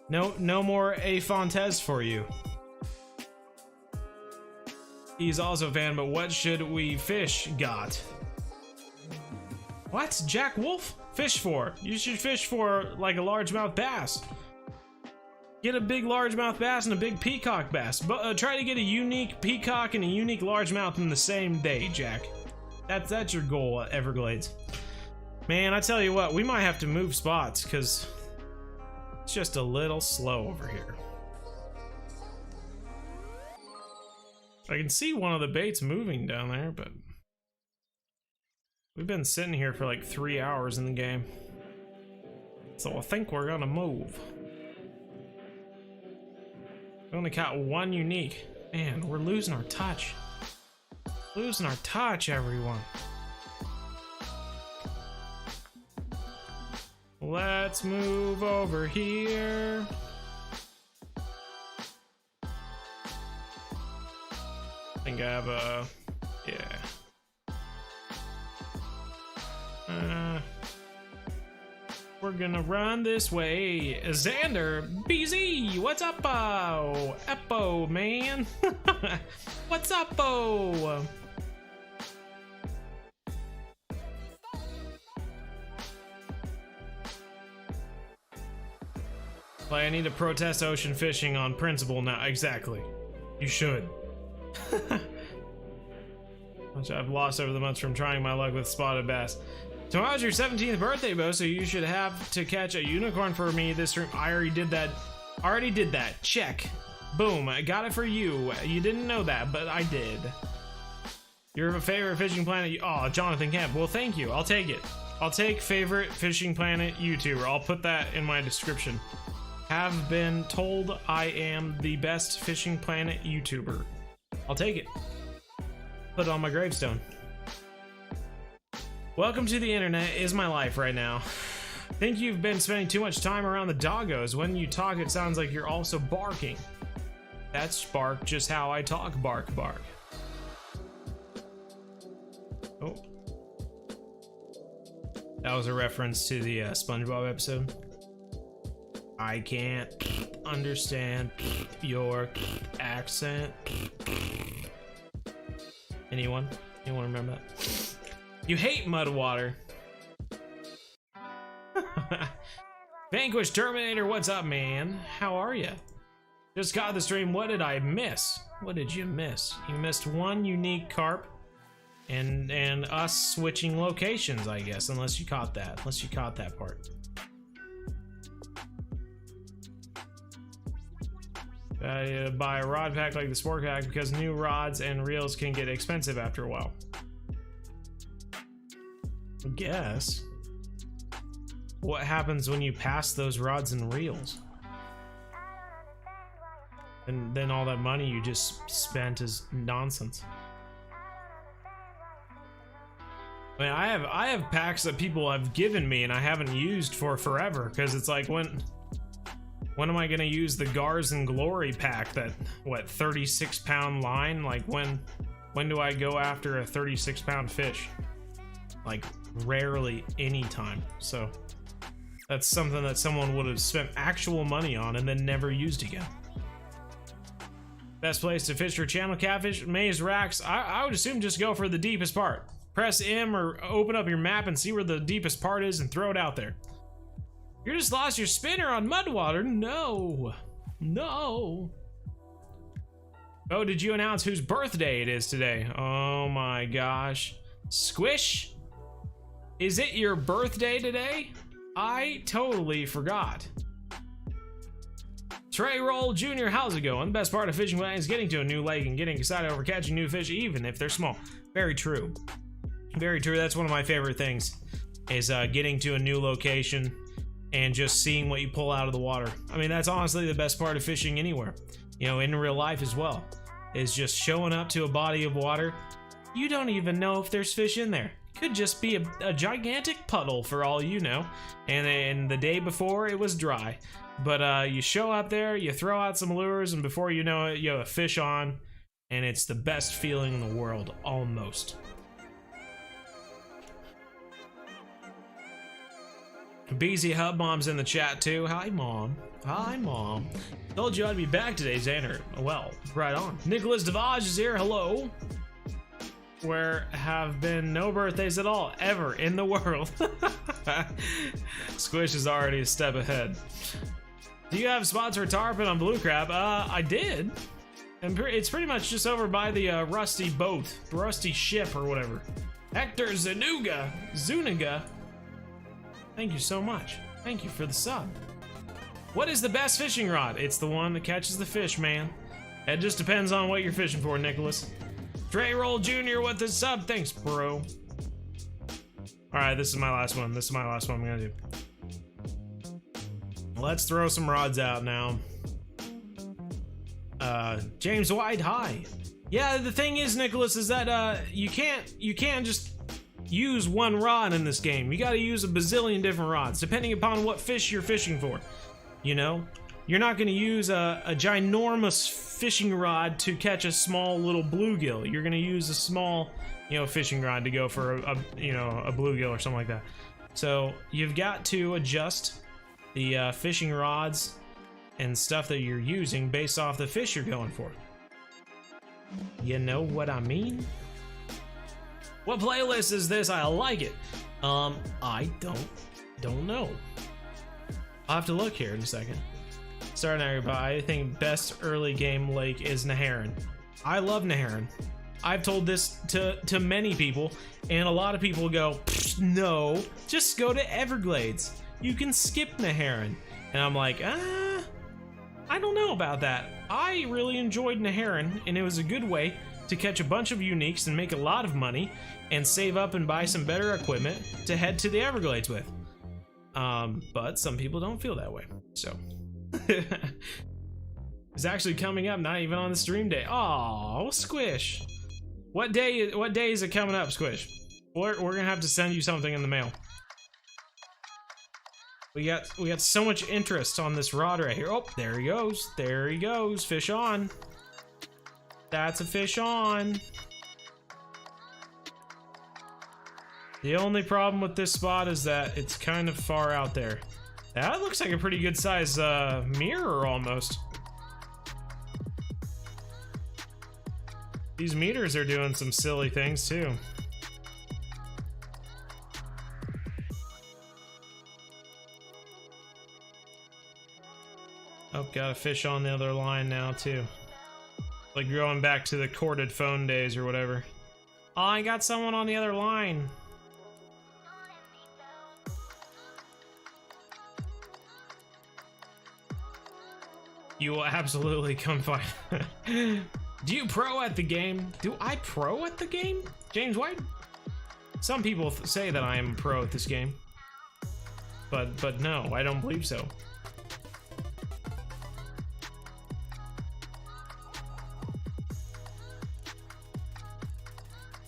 No more A. Fontes for you. He's also a fan, but what should we fish got? What? Jack Wolf? Fish for? You should fish for like a largemouth bass. Get a big largemouth bass and a big peacock bass. But try to get a unique peacock and a unique largemouth in the same day, Jack. That's your goal at Everglades. Man, I tell you what, we might have to move spots because it's just a little slow over here. I can see one of the baits moving down there, but we've been sitting here for like 3 hours in the game. So I think we're gonna move. We only caught 1 unique. Man, we're losing our touch. Losing our touch, everyone. Let's move over here. I think I have a... yeah. We're gonna run this way. Xander, BZ, what's up-o? Eppo, man. What's up-o? Like, I need to protest ocean fishing on principle now. Exactly. You should. Which I've lost over the months from trying my luck with spotted bass. Tomorrow's your 17th birthday, Bo, so you should have to catch a unicorn for me this stream. I already did that. Check. Boom, I got it for you. You didn't know that, but I did. Your favorite fishing planet? Oh, Jonathan Kemp. Well, thank you. I'll take it. I'll take favorite fishing planet YouTuber. I'll put that in my description. Have been told I am the best fishing planet YouTuber. I'll take it. Put it on my gravestone. Welcome to the internet is my life right now. Think you've been spending too much time around the doggos. When you talk, it sounds like you're also barking. That's bark, just how I talk. Bark, bark. Oh. That was a reference to the SpongeBob episode. I can't understand your accent. Anyone? Anyone remember that? You hate mud water. Vanquish Terminator, what's up, man? How are you? Just got the stream. What did I miss? What did you miss? You missed one unique carp and us switching locations, I guess, unless you caught that. Unless you caught that part. Buy a rod pack like the sport pack because new rods and reels can get expensive after a while. I guess. What happens when you pass those rods and reels? And then all that money you just spent is nonsense. I mean, I have packs that people have given me and I haven't used for forever because it's like when am I gonna use the Gars and Glory pack? That what 36-pound line? Like when do I go after a 36-pound fish? Like rarely anytime. So that's something that someone would have spent actual money on and then never used again. Best place to fish for channel catfish? Maze racks. I would assume just go for the deepest part. Press M or open up your map and see where the deepest part is and throw it out there. You just lost your spinner on mud water? No. No. Oh, did you announce whose birthday it is today? Oh my gosh. Squish? Is it your birthday today? I totally forgot. Trey Roll Jr., how's it going? The best part of fishing is getting to a new lake and getting excited over catching new fish, even if they're small. Very true. Very true. That's one of my favorite things, is getting to a new location and just seeing what you pull out of the water. I mean, that's honestly the best part of fishing anywhere. You know, in real life as well, is just showing up to a body of water. You don't even know if there's fish in there. Could just be a gigantic puddle for all you know. And the day before it was dry. But you show up there, you throw out some lures, and before you know it, you have a fish on, and it's the best feeling in the world, almost. bzhub mom's in the chat too. Hi, mom. Hi, mom. Told you I'd be back today, Xander. Well, right on. Nicholas Devage is here. Hello. Where have been no birthdays at all, ever in the world. Squish is already a step ahead. Do you have spots for tarpon on blue crab? I did. And it's pretty much just over by the rusty boat, rusty ship or whatever. Hector Zuniga. Thank you so much. Thank you for the sub. What is the best fishing rod? It's the one that catches the fish, man. It just depends on what you're fishing for, Nicholas. Trey Roll Jr. with the sub. Thanks, bro. Alright, this is my last one. This is my last one I'm gonna do. Let's throw some rods out now. James White, hi. Yeah, the thing is, Nicholas, is that you can't just use one rod in this game. You gotta use a bazillion different rods, depending upon what fish you're fishing for. You know? You're not gonna use a ginormous fishing rod to catch a small little bluegill. You're gonna use a small, fishing rod to go for a bluegill or something like that. So you've got to adjust the fishing rods and stuff that you're using based off the fish you're going for. You know what I mean? What playlist is this? I like it. I don't know. I'll have to look here in a second. Starting everybody, I think best early game lake is Neherrin. I love Neherrin. I've told this to many people, and a lot of people go, no, just go to Everglades. You can skip Neherrin. And I'm like, I don't know about that. I really enjoyed Neherrin, and it was a good way to catch a bunch of uniques and make a lot of money and save up and buy some better equipment to head to the Everglades with. But some people don't feel that way, so. It's actually coming up, not even on the stream day. Oh, Squish. What day is it coming up, Squish? We're gonna have to send you something in the mail. We got so much interest on this rod right here. Oh, there he goes. There he goes. Fish on. That's a fish on. The only problem with this spot is that it's kind of far out there. That looks like a pretty good size mirror almost. These meters are doing some silly things too. Oh, got a fish on the other line now too. Like going back to the corded phone days or whatever. Oh, I got someone on the other line. You will absolutely come find. Do you pro at the game? Do I pro at the game? James White? Some people say that I am pro at this game. But no, I don't believe so.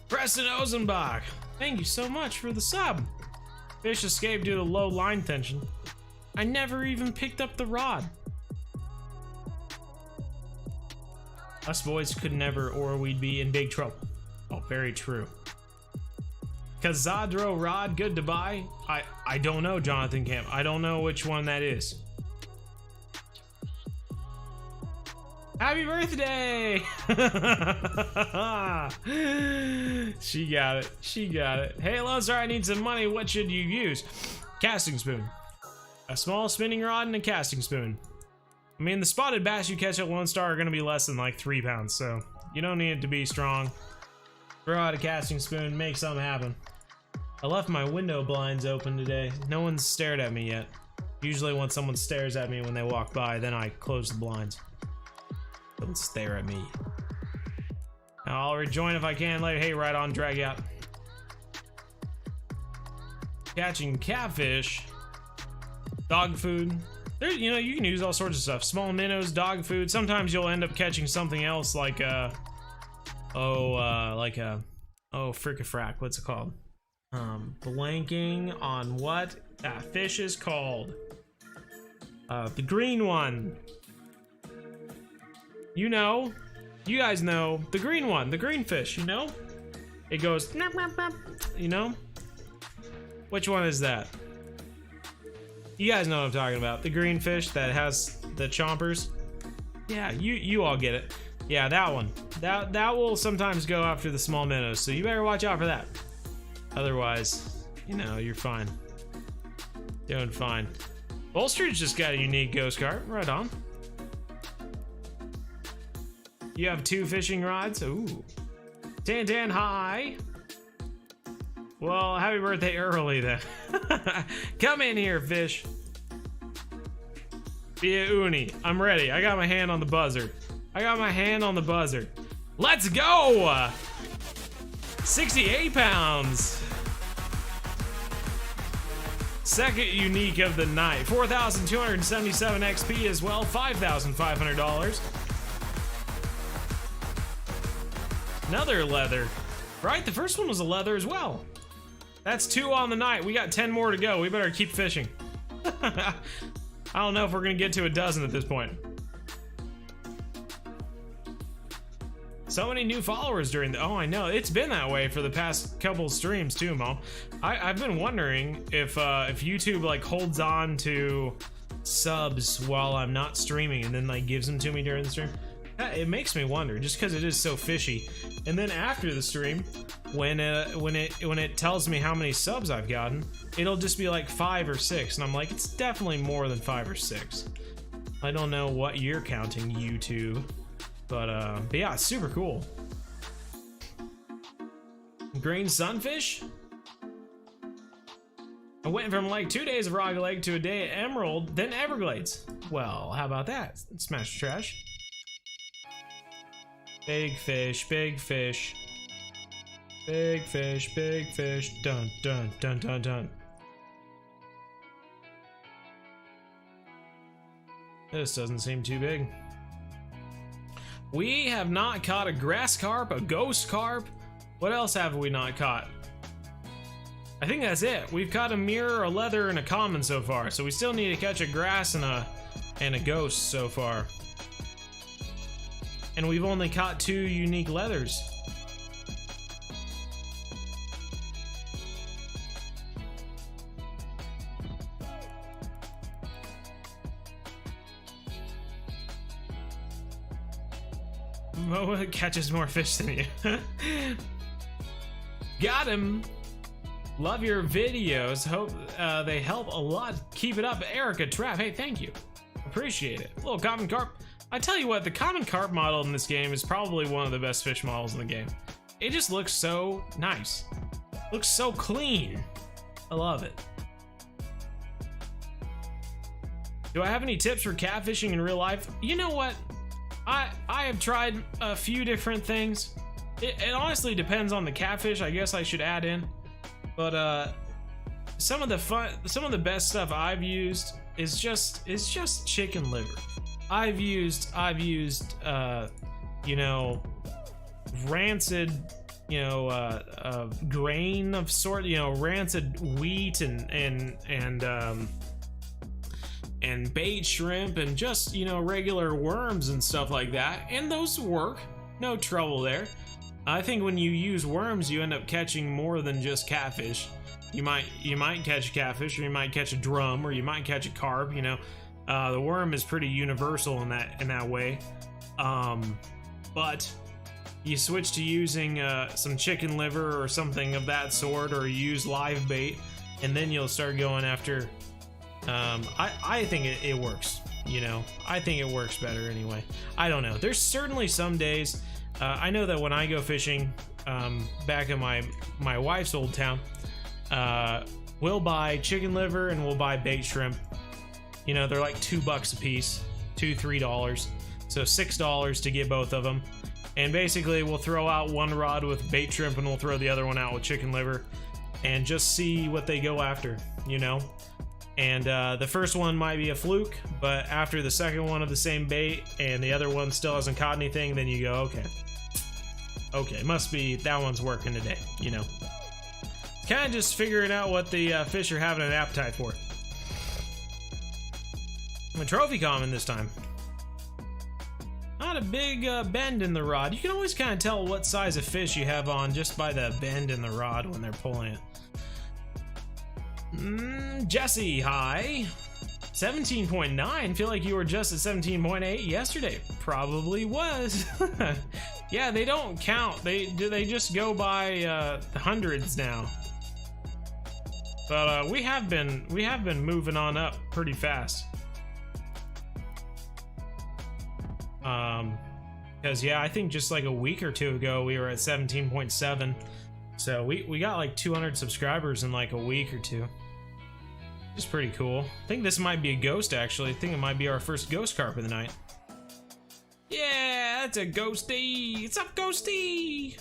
Preston Ozenbach, thank you so much for the sub. Fish escaped due to low line tension. I never even picked up the rod. Us boys could never, or we'd be in big trouble. Oh, very true. Kazadro rod, good to buy. I don't know, Jonathan Camp. I don't know which one that is. Happy birthday! She got it. She got it. Hey, Lone Star, I need some money. What should you use? Casting spoon. A small spinning rod and a casting spoon. I mean, the spotted bass you catch at Lone Star are going to be less than like 3 pounds, so you don't need it to be strong. Throw out a casting spoon, make something happen. I left my window blinds open today. No one's stared at me yet. Usually when someone stares at me when they walk by, then I close the blinds. Don't stare at me. Now I'll rejoin if I can later. Hey, right on, drag out. Catching catfish. Dog food. There, you know, you can use all sorts of stuff. Small minnows, dog food. Sometimes you'll end up catching something else like frick-a-frack. What's it called? Blanking on what that fish is called. The green one. You know, you guys know the green one, the green fish, you know? It goes, nap, nap, nap, you know? Which one is that? You guys know what I'm talking about. The green fish that has the chompers. Yeah, you all get it. Yeah, that one. That will sometimes go after the small minnows, so you better watch out for that. Otherwise, you know, you're fine. Doing fine. Bolstridge just got a unique ghost carp. Right on. You have 2 fishing rods. Ooh. Tan hi. Well, happy birthday early then. Come in here, fish. Be a uni. I'm ready. I got my hand on the buzzer. I got my hand on the buzzer. Let's go! 68 pounds. Second unique of the night. 4,277 XP as well. $5,500. Another leather. Right, the first one was a leather as well. That's 2 on the night. We got 10 more to go. We better keep fishing. I don't know if we're gonna get to a dozen at this point. So many new followers during the... Oh, I know. It's been that way for the past couple streams too, Mo. I've been wondering if YouTube like holds on to subs while I'm not streaming and then like gives them to me during the stream. It makes me wonder, just because it is so fishy. And then after the stream, when it tells me how many subs I've gotten, it'll just be like 5 or 6, and I'm like, it's definitely more than 5 or 6. I don't know what you're counting, YouTube, but yeah, it's super cool. green sunfish? I went from like 2 days of Rock Lake to a day at Emerald, then Everglades. Well, how about that? Smash trash. Big fish, big fish. Big fish, big fish. Dun, dun, dun, dun, dun. This doesn't seem too big. We have not caught a grass carp, a ghost carp. What else have we not caught? I think that's it. We've caught a mirror, a leather, and a common so far. So we still need to catch a grass and a ghost so far. And we've only caught 2 unique leathers. Moa catches more fish than you. Got him. Love your videos. Hope they help a lot. Keep it up, Erica Trap. Hey, thank you. Appreciate it. Little common carp. I tell you what, the common carp model in this game is probably one of the best fish models in the game. It just looks so nice. Looks so clean. I love it. Do I have any tips for catfishing in real life? You know what? I have tried a few different things. It honestly depends on the catfish, I guess I should add in. But some of the best stuff I've used is just chicken liver. I've used you know, rancid, you know, grain of sort, you know, rancid wheat and bait shrimp and just, you know, regular worms and stuff like that, and those work. No trouble there. I think when you use worms, you end up catching more than just catfish. You might catch a catfish, or you might catch a drum, or you might catch a carp. You know, the worm is pretty universal in that way. But you switch to using some chicken liver or something of that sort, or use live bait, and then you'll start going after. I think it works. You know, I think it works better anyway. I don't know. There's certainly some days. I know that when I go fishing, back in my wife's old town, we'll buy chicken liver and we'll buy bait shrimp. You know, they're like $2 a piece, $3. So $6 to get both of them. And basically we'll throw out one rod with bait shrimp and we'll throw the other one out with chicken liver and just see what they go after, you know? And the first one might be a fluke, but after the second one of the same bait and the other one still hasn't caught anything, then you go, okay, must be that one's working today, you know. Kind of just figuring out what the fish are having an appetite for. A trophy common this time. Not a big bend in the rod. You can always kind of tell what size of fish you have on just by the bend in the rod when they're pulling it. Jesse, hi. 17.9. Feel like you were just at 17.8 yesterday. Probably was. Yeah, they don't count. They just go by hundreds now. But we have been moving on up pretty fast. Because yeah, I think just like a week or two ago we were at 17.7. So we got like 200 subscribers in like a week or two. It's pretty cool. I think this might be a ghost, actually. I think it might be our first ghost carp of the night. Yeah, that's a ghosty. What's up, ghosty?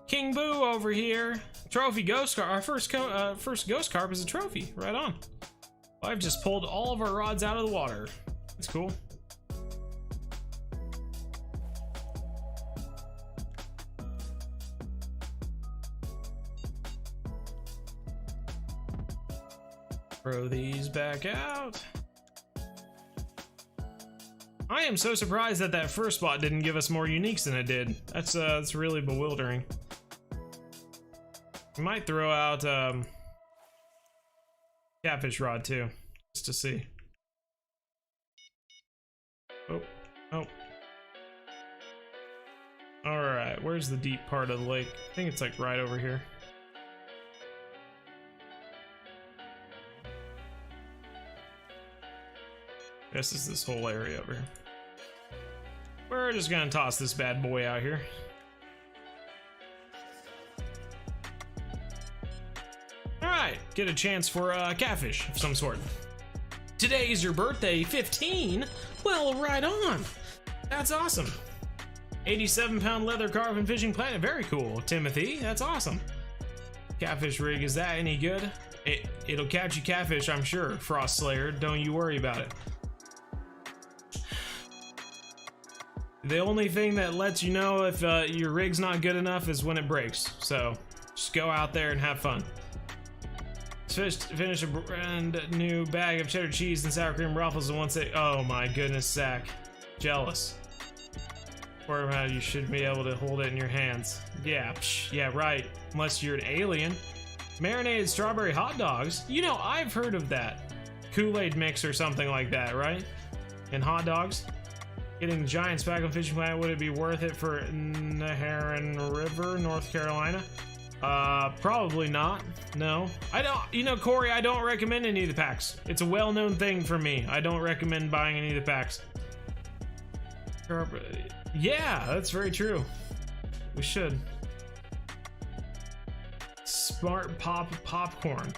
King Boo over here. Trophy ghost carp. Our first ghost carp is a trophy. Right on. Well, I've just pulled all of our rods out of the water. That's cool. Throw these back out. I am so surprised that that first spot didn't give us more uniques than it did. That's really bewildering. We might throw out catfish rod too, just to see. Oh. All right, where's the deep part of the lake? I think it's like right over here. This is this whole area over here. We're just gonna toss this bad boy out here. it. Get a chance for catfish of some sort. Today's your birthday, 15? Well, right on. That's awesome. 87-pound leather carp and fishing planet. Very cool, Timothy. That's awesome. Catfish rig, is that any good? It'll catch you catfish, I'm sure, Frost Slayer. Don't you worry about it. The only thing that lets you know if your rig's not good enough is when it breaks. So just go out there and have fun. Finish a brand new bag of cheddar cheese and sour cream ruffles and once they— oh my goodness, Zach. Jealous. Or you should be able to hold it in your hands. Yeah, yeah, right. Unless you're an alien. Marinated strawberry hot dogs? You know, I've heard of that. Kool-Aid mix or something like that, right? And hot dogs? Getting the giant spackle fishing plant, would it be worth it for Neheran River, North Carolina? Probably not. No. I don't, you know, Corey, I don't recommend any of the packs. It's a well-known thing for me. I don't recommend buying any of the packs. Yeah, that's very true. We should. Smart popcorn.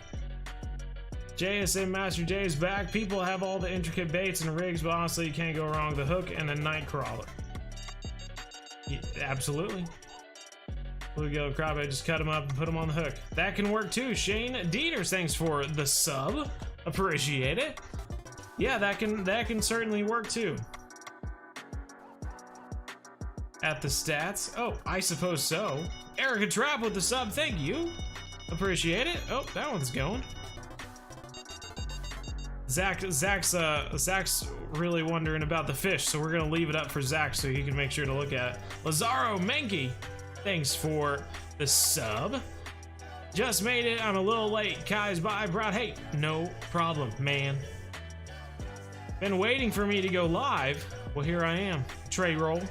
JSA Master J is back. People have all the intricate baits and rigs, but honestly, you can't go wrong with a hook and a night crawler. Yeah, absolutely. Bluegill crappie, just cut them up and put them on the hook. That can work too. Shane Dieters, thanks for the sub. Appreciate it. Yeah, that can certainly work too. At the stats. Oh, I suppose so. Erica Trapp with the sub, thank you. Appreciate it. Oh, that one's going. Zach's really wondering about the fish, so we're gonna leave it up for Zach so he can make sure to look at it. Lazaro Menke, thanks for the sub. Just made it. I'm a little late. Kai's by brought. Hey, no problem, man. Been waiting for me to go live. Well, here I am. Tray roll.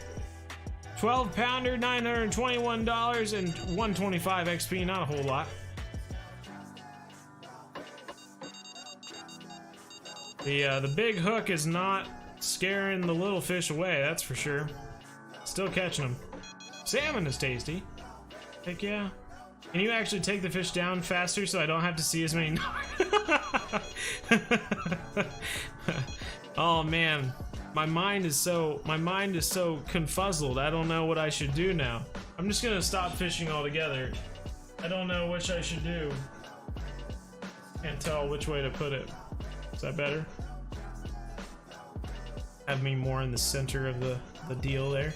12-pounder, $921 and 125 XP. Not a whole lot. The big hook is not scaring the little fish away, that's for sure. Still catching them. Salmon is tasty. Heck yeah. Can you actually take the fish down faster so I don't have to see as many? Oh man, my mind is so confuzzled. I don't know what I should do now. I'm just gonna stop fishing altogether. I don't know which I should do. Can't tell which way to put it. Is that better? Have me more in the center of the deal there.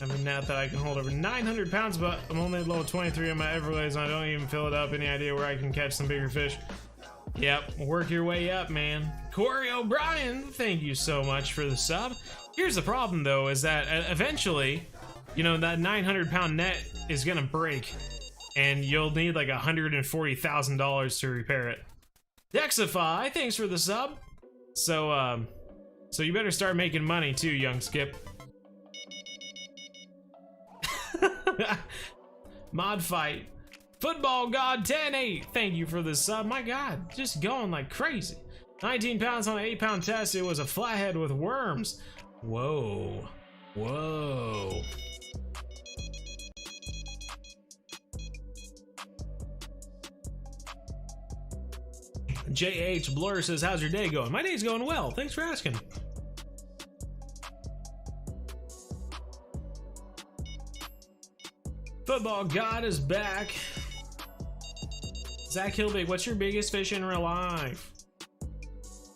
I mean, now that I can hold over 900 pounds, but I'm only level 23 on my Everglades and I don't even fill it up. Any idea where I can catch some bigger fish? Yep, work your way up, man. Corey O'Brien, thank you so much for the sub. Here's the problem though, is that eventually, you know, that 900-pound net is gonna break. And you'll need like $140,000 to repair it. Dexify, thanks for the sub. So you better start making money too, young Skip. Mod fight. Football God 10-8, thank you for the sub. My God, just going like crazy. 19 pounds on an 8-pound test. It was a flathead with worms. Whoa, whoa. JH Blur says, how's your day going? My day's going well. Thanks for asking. Football God is back. Zach Hilbig, what's your biggest fish in real life?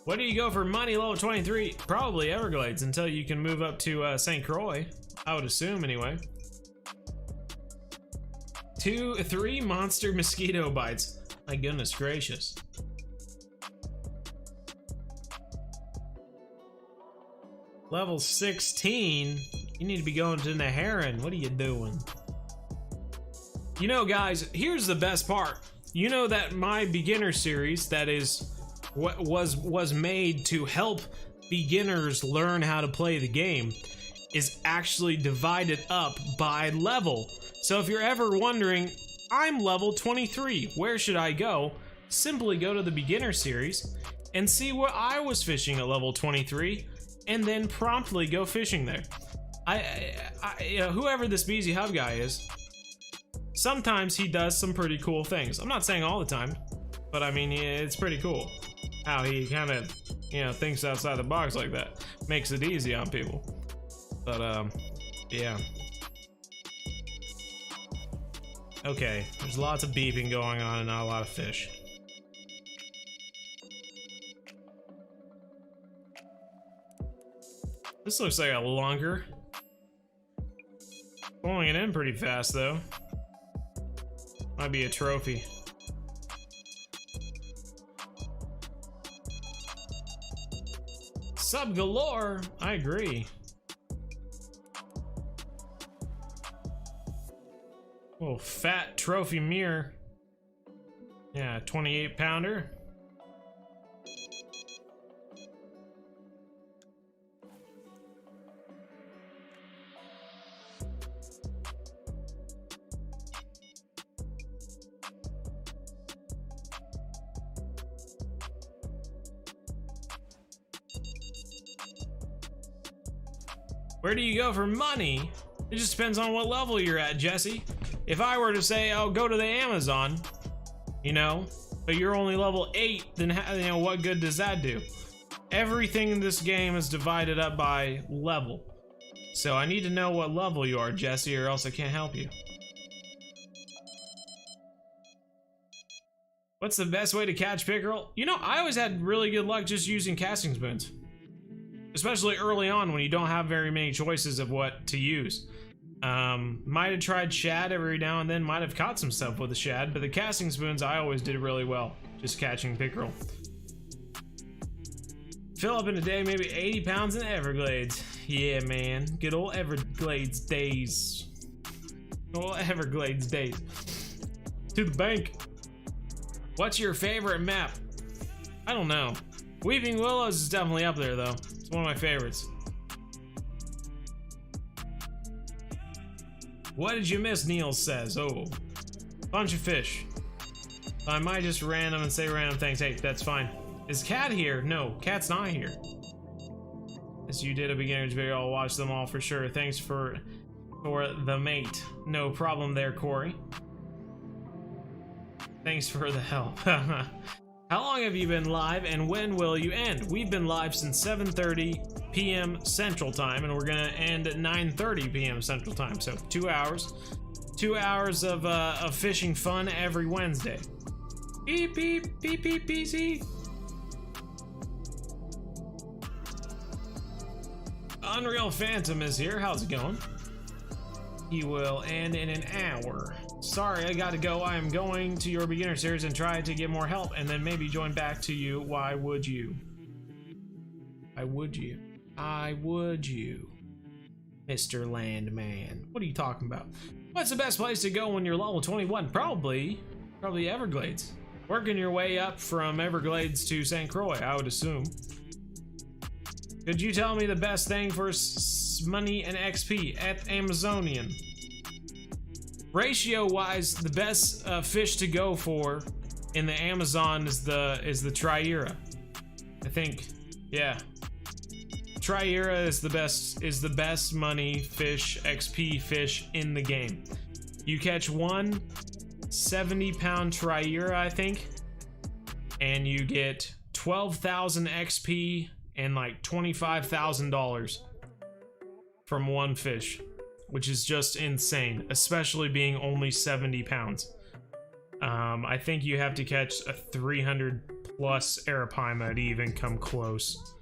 What do you go for money level 23? Probably Everglades until you can move up to St. Croix. I would assume anyway. 2-3 monster mosquito bites. My goodness gracious. Level 16? You need to be going to Neheran. What are you doing? You know, guys, here's the best part. You know that my beginner series that is what was made to help beginners learn how to play the game is actually divided up by level. So if you're ever wondering, I'm level 23, where should I go? Simply go to the beginner series and see where I was fishing at level 23 and then promptly go fishing there. you know, whoever this bzhub guy is, sometimes he does some pretty cool things. I'm not saying all the time, but I mean, it's pretty cool how he kind of, you know, thinks outside the box like that. Makes it easy on people. But yeah. Okay, there's lots of beeping going on and not a lot of fish. This looks like a lunker. Pulling it in pretty fast though. Might be a trophy. Sub galore, I agree. Oh, fat trophy mirror. Yeah, 28 pounder. Where do you go for money? It just depends on what level you're at, Jesse. If I were to say, oh, go to the Amazon, you know, but you're only level 8, then you know, what good does that do? Everything in this game is divided up by level. So I need to know what level you are, Jesse, or else I can't help you. What's the best way to catch pickerel? You know, I always had really good luck just using casting spoons. Especially early on when you don't have very many choices of what to use. Might have tried shad every now and then, might have caught some stuff with a shad, but the casting spoons I always did really well, just catching pickerel. Fill up in a day, maybe 80 pounds in Everglades. Yeah, man, good old Everglades days. Old Everglades days. To the bank. What's your favorite map? I don't know. Weeping Willows is definitely up there though. It's one of my favorites. What did you miss, Neil says. Oh, bunch of fish. I might just random and say random things. Hey, that's fine. Is Cat here? No, Cat's not here. As you did a beginner's video, I'll watch them all for sure. Thanks for the mate. No problem there, Corey. Thanks for the help. How long have you been live and when will you end? We've been live since 7:30 p.m. Central Time and we're gonna end at 9:30 p.m. Central Time. So 2 hours. 2 hours of fishing fun every Wednesday. Beep, beep, beep, beep, BZ. Unreal Phantom is here. How's it going? He will end in an hour. Sorry, I gotta go. I am going to your beginner series and try to get more help and then maybe join back to you. Why would you? Why would you? I would you? Mr. Landman. What are you talking about? What's the best place to go when you're level 21? Probably Everglades. Working your way up from Everglades to St. Croix, I would assume. Could you tell me the best thing for money and XP at Amazonian? Ratio-wise, the best fish to go for in the Amazon is the Triera. I think, yeah. Triera is the best money fish, XP fish in the game. You catch one 70-pound Triera, I think, and you get 12,000 XP and like $25,000 from one fish, which is just insane, especially being only 70 pounds. I think you have to catch a 300 plus arapaima to even come close,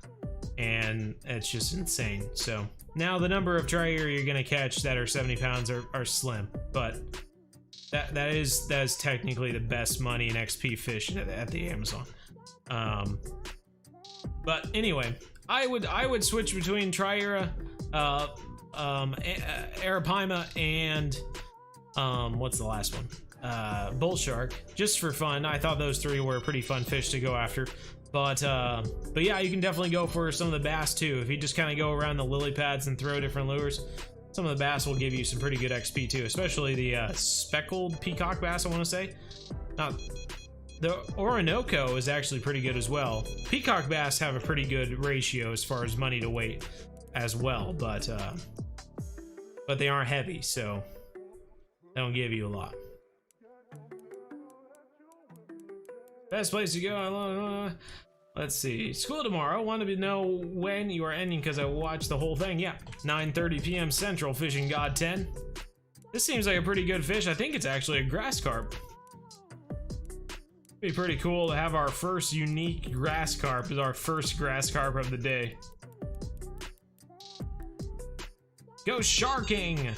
and it's just insane. So now the number of Triera you're gonna catch that are 70 pounds are slim, but that is technically the best money in XP fish at the Amazon. But anyway, I would switch between Triera, arapaima, and what's the last one? Bull shark, just for fun. I thought those three were pretty fun fish to go after. But yeah, you can definitely go for some of the bass too. If you just kind of go around the lily pads and throw different lures, some of the bass will give you some pretty good XP too, especially the speckled peacock bass, I want to say. The Orinoco is actually pretty good as well. Peacock bass have a pretty good ratio as far as money to weight as well, but but they aren't heavy, so they don't give you a lot. Best place to go. Let's see. School tomorrow. Want to know when you are ending because I watched the whole thing. Yeah, 9:30 p.m. Central. Fishing God 10. This seems like a pretty good fish. I think it's actually a grass carp. Be pretty cool to have our first unique grass carp as our first grass carp of the day. Go sharking!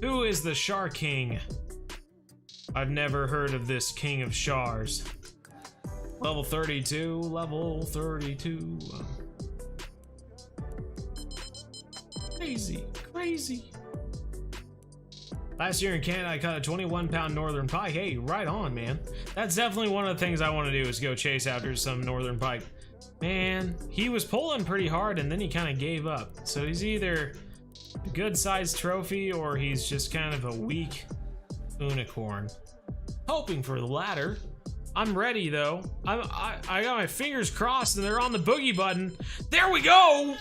Who is the Shark King? I've never heard of this king of shars. Level 32, level 32. Crazy, crazy. Last year in Canada, I caught a 21-pound northern pike. Hey, right on, man. That's definitely one of the things I want to do is go chase after some northern pike. Man, he was pulling pretty hard and then he kind of gave up. So he's either a good-sized trophy or he's just kind of a weak unicorn. Hoping for the latter. I'm ready though. I got my fingers crossed and they're on the boogie button. There we go!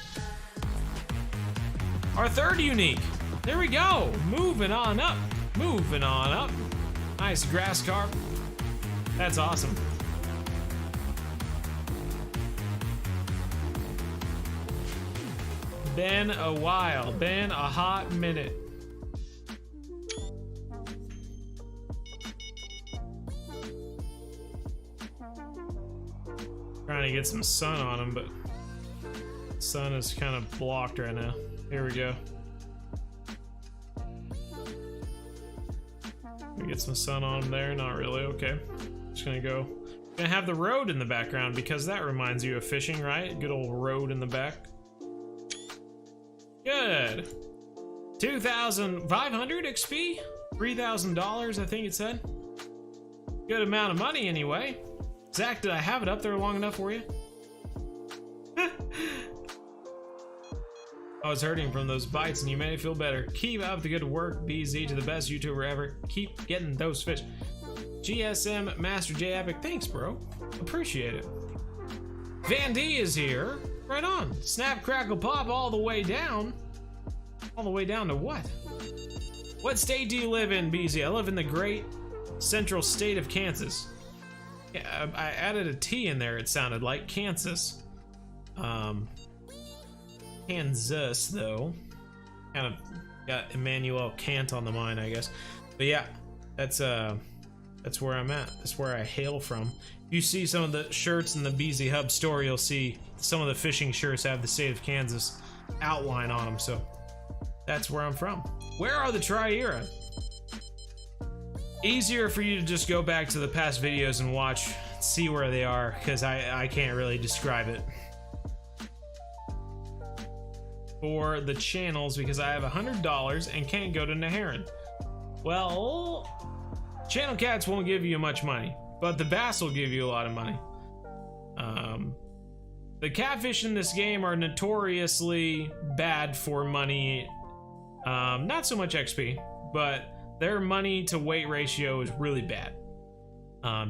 Our third unique. There we go. Moving on up. Moving on up. Nice grass carp. That's awesome. Been a while. Been a hot minute. Trying to get some sun on him, but the sun is kind of blocked right now. Here we go. Get some sun on him there. Not really. Okay. Just gonna go. Gonna have the road in the background because that reminds you of fishing, right? Good old road in the back. Good. 2,500 XP? $3,000, I think it said. Good amount of money anyway. Zach, did I have it up there long enough for you? I was hurting from those bites and you made me feel better. Keep up the good work, BZ, to the best YouTuber ever. Keep getting those fish. GSM Master J Epic, thanks bro. Appreciate it. Van D is here. Right on. Snap, crackle, pop all the way down. All the way down to what? What state do you live in, BZ? I live in the great central state of Kansas. Yeah, I added a T in there, it sounded like. Kansas. Kansas, though. Kind of got Immanuel Kant on the mind, I guess. But yeah, that's where I'm at. That's where I hail from. If you see some of the shirts in the bzhub store, you'll see some of the fishing shirts have the state of Kansas outline on them, so that's where I'm from. Where are the Triera? Easier for you to just go back to the past videos and watch, see where they are, because I can't really describe it for the channels because I have $100 and can't go to Neheran. Well, channel cats won't give you much money, but the bass will give you a lot of money. The catfish in this game are notoriously bad for money. Not so much XP, but their money to weight ratio is really bad.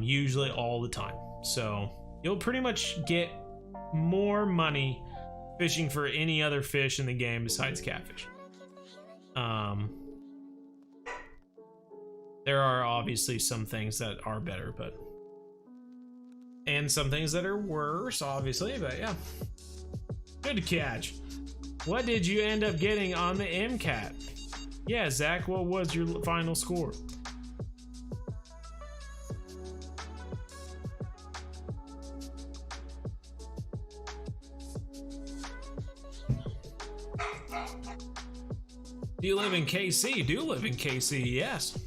Usually all the time. So you'll pretty much get more money fishing for any other fish in the game besides catfish. There are obviously some things that are better, but and some things that are worse, obviously, but yeah. Good catch. What did you end up getting on the MCAT? Yeah, Zach, what was your final score? Do you live in KC? Do live in KC, yes.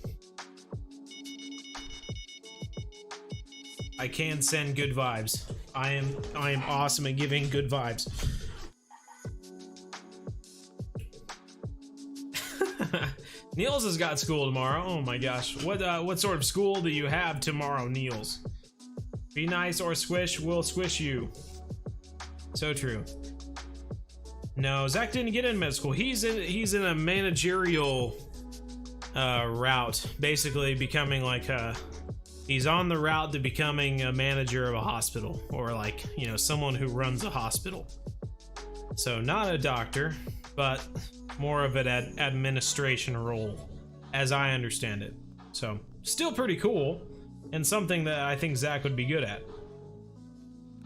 I can send good vibes. I am awesome at giving good vibes. Niels has got school tomorrow. Oh my gosh. What sort of school do you have tomorrow, Niels? Be nice or squish, we'll squish you. So true. No, Zach didn't get in med school. He's in a managerial route, basically becoming like he's on the route to becoming a manager of a hospital, or like, you know, someone who runs a hospital. So not a doctor, but more of an administration role, as I understand it. So, still pretty cool, and something that I think Zach would be good at.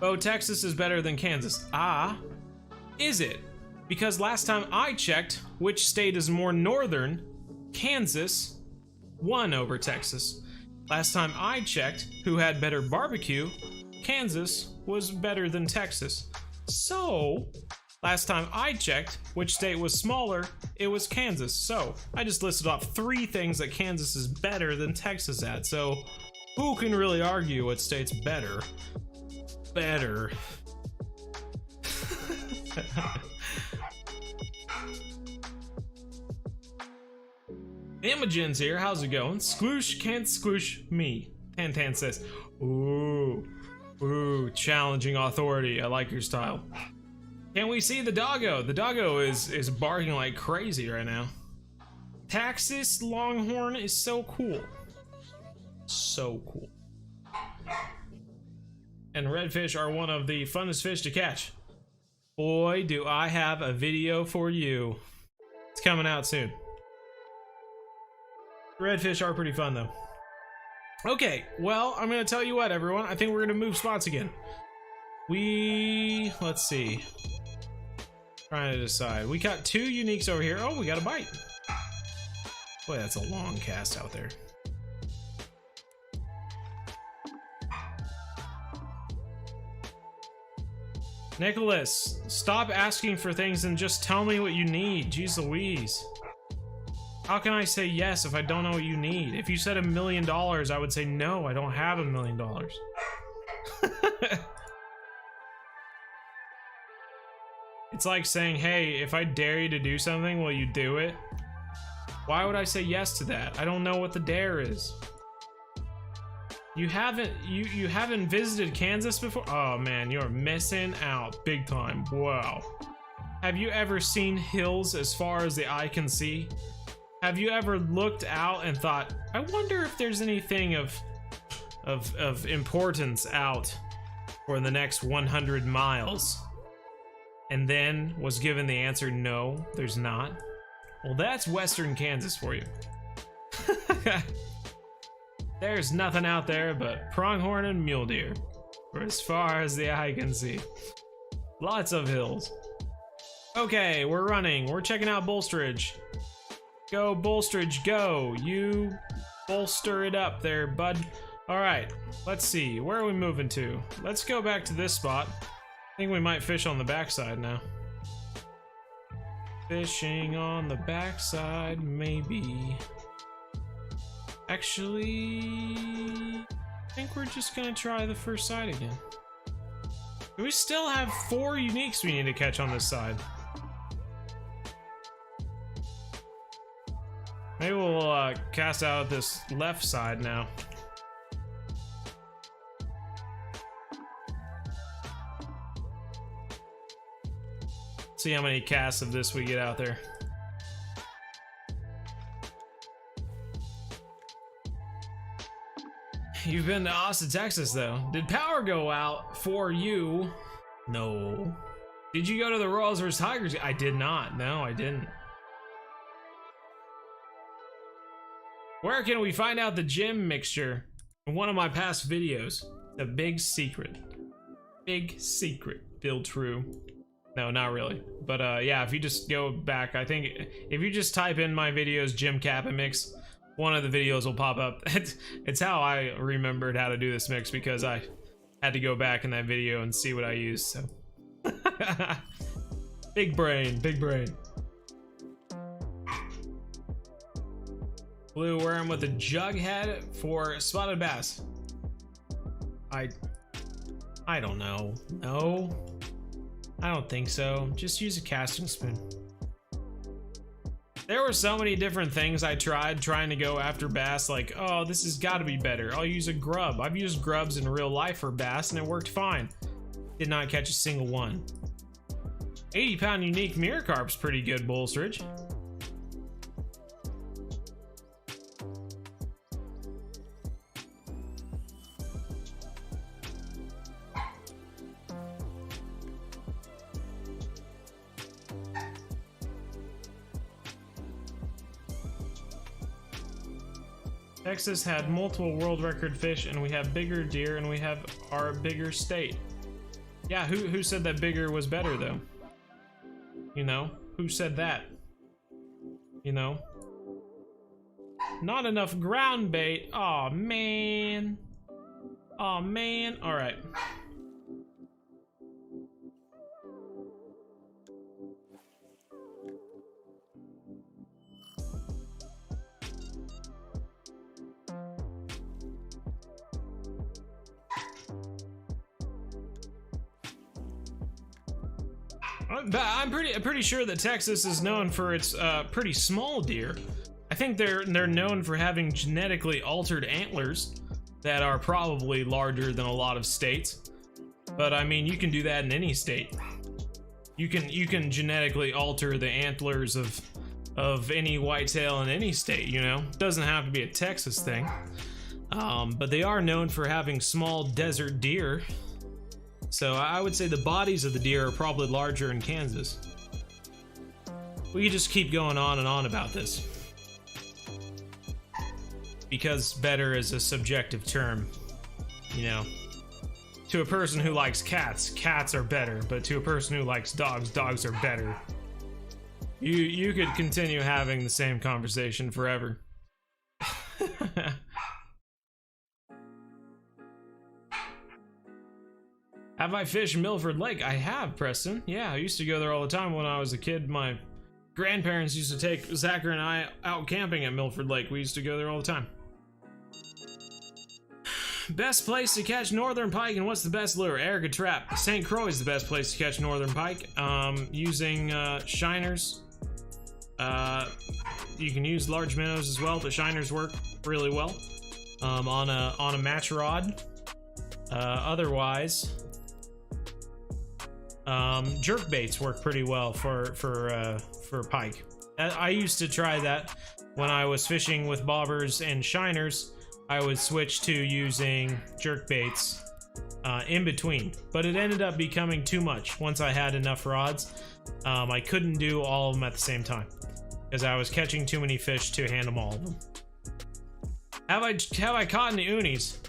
Oh, Texas is better than Kansas. Ah, is it? Because last time I checked, which state is more northern, Kansas won over Texas. Last time I checked, who had better barbecue, Kansas was better than Texas. So, last time I checked, which state was smaller, it was Kansas. So, I just listed off 3 things that Kansas is better than Texas at. So, who can really argue what state's better? Better. Imogen's here, how's it going? Squoosh can't squoosh me. Tantan says, ooh, challenging authority. I like your style. Can we see the doggo? The doggo is barking like crazy right now. Texas Longhorn is so cool. So cool. And redfish are one of the funnest fish to catch. Boy, do I have a video for you. It's coming out soon. Redfish are pretty fun though. Okay, well, I'm gonna tell you what, everyone. I think we're gonna move spots again. Let's see. Trying to decide. We got 2 uniques over here. Oh, we got a bite. Boy, that's a long cast out there. Nicholas, stop asking for things and just tell me what you need. Jeez Louise. How can I say yes if I don't know what you need? If you said $1 million, I would say no, I don't have $1 million. It's like saying, hey, if I dare you to do something, will you do it? Why would I say yes to that? I don't know what the dare is. You haven't visited Kansas before? Oh man, you're missing out big time. Wow. Have you ever seen hills as far as the eye can see? Have you ever looked out and thought, I wonder if there's anything of importance out for the next 100 miles? And then was given the answer, no, there's not. Well, that's Western Kansas for you. There's nothing out there but pronghorn and mule deer, for as far as the eye can see. Lots of hills. Okay, we're running. We're checking out Bolstridge. Go, Bolstridge, go. You bolster it up there, bud. All right, let's see. Where are we moving to? Let's go back to this spot. I think we might fish on the backside now. Fishing on the backside, maybe. Actually, I think we're just gonna try the first side again. We still have 4 uniques we need to catch on this side. Maybe we'll cast out this left side now. See how many casts of this we get out there. You've been to Austin, Texas, though. Did power go out for you? No. Did you go to the Royals vs. Tigers? I did not. No, I didn't. Where can we find out the gem mixture? In one of my past videos. A big secret. Big secret. Feel true. No, not really. But yeah, if you just go back, I think if you just type in my videos Jim Kappa mix, one of the videos will pop up. It's how I remembered how to do this mix, because I had to go back in that video and see what I used, so. Big brain, big brain. Blue worm with a jug head for spotted bass. I don't know. No, I don't think so. Just use a casting spoon. There were so many different things I tried trying to go after bass, like, oh, this has got to be better. I'll use a grub. I've used grubs in real life for bass and it worked fine. Did not catch a single one. 80-pound unique mirror carp's pretty good, Bolstridge. Texas had multiple world record fish, and we have bigger deer, and we have our bigger state. Yeah, who said that bigger was better, though? You know? Who said that? You know? Not enough ground bait. Aw, man. Aw, man. Alright. I'm pretty sure that Texas is known for its pretty small deer. I think they're known for having genetically altered antlers that are probably larger than a lot of states. But I mean, you can do that in any state. You can genetically alter the antlers of any whitetail in any state, you know? Doesn't have to be a Texas thing. But they are known for having small desert deer. So I would say the bodies of the deer are probably larger in Kansas. We could just keep going on and on about this. Because better is a subjective term, you know. To a person who likes cats, cats are better, but to a person who likes dogs, dogs are better. You could continue having the same conversation forever. Have I fished Milford Lake? I have, Preston. Yeah, I used to go there all the time when I was a kid. My grandparents used to take Zachary and I out camping at Milford Lake. We used to go there all the time. Best place to catch northern pike, and what's the best lure? Erica Trap. St. Croix is the best place to catch northern pike. Using shiners. You can use large minnows as well, but shiners work really well. On a match rod. Otherwise, jerk baits work pretty well for pike. I used to try that when I was fishing with bobbers and shiners. I would switch to using jerk baits in between, but it ended up becoming too much once I had enough rods. I couldn't do all of them at the same time because I was catching too many fish to handle all of them. Have I caught any unis?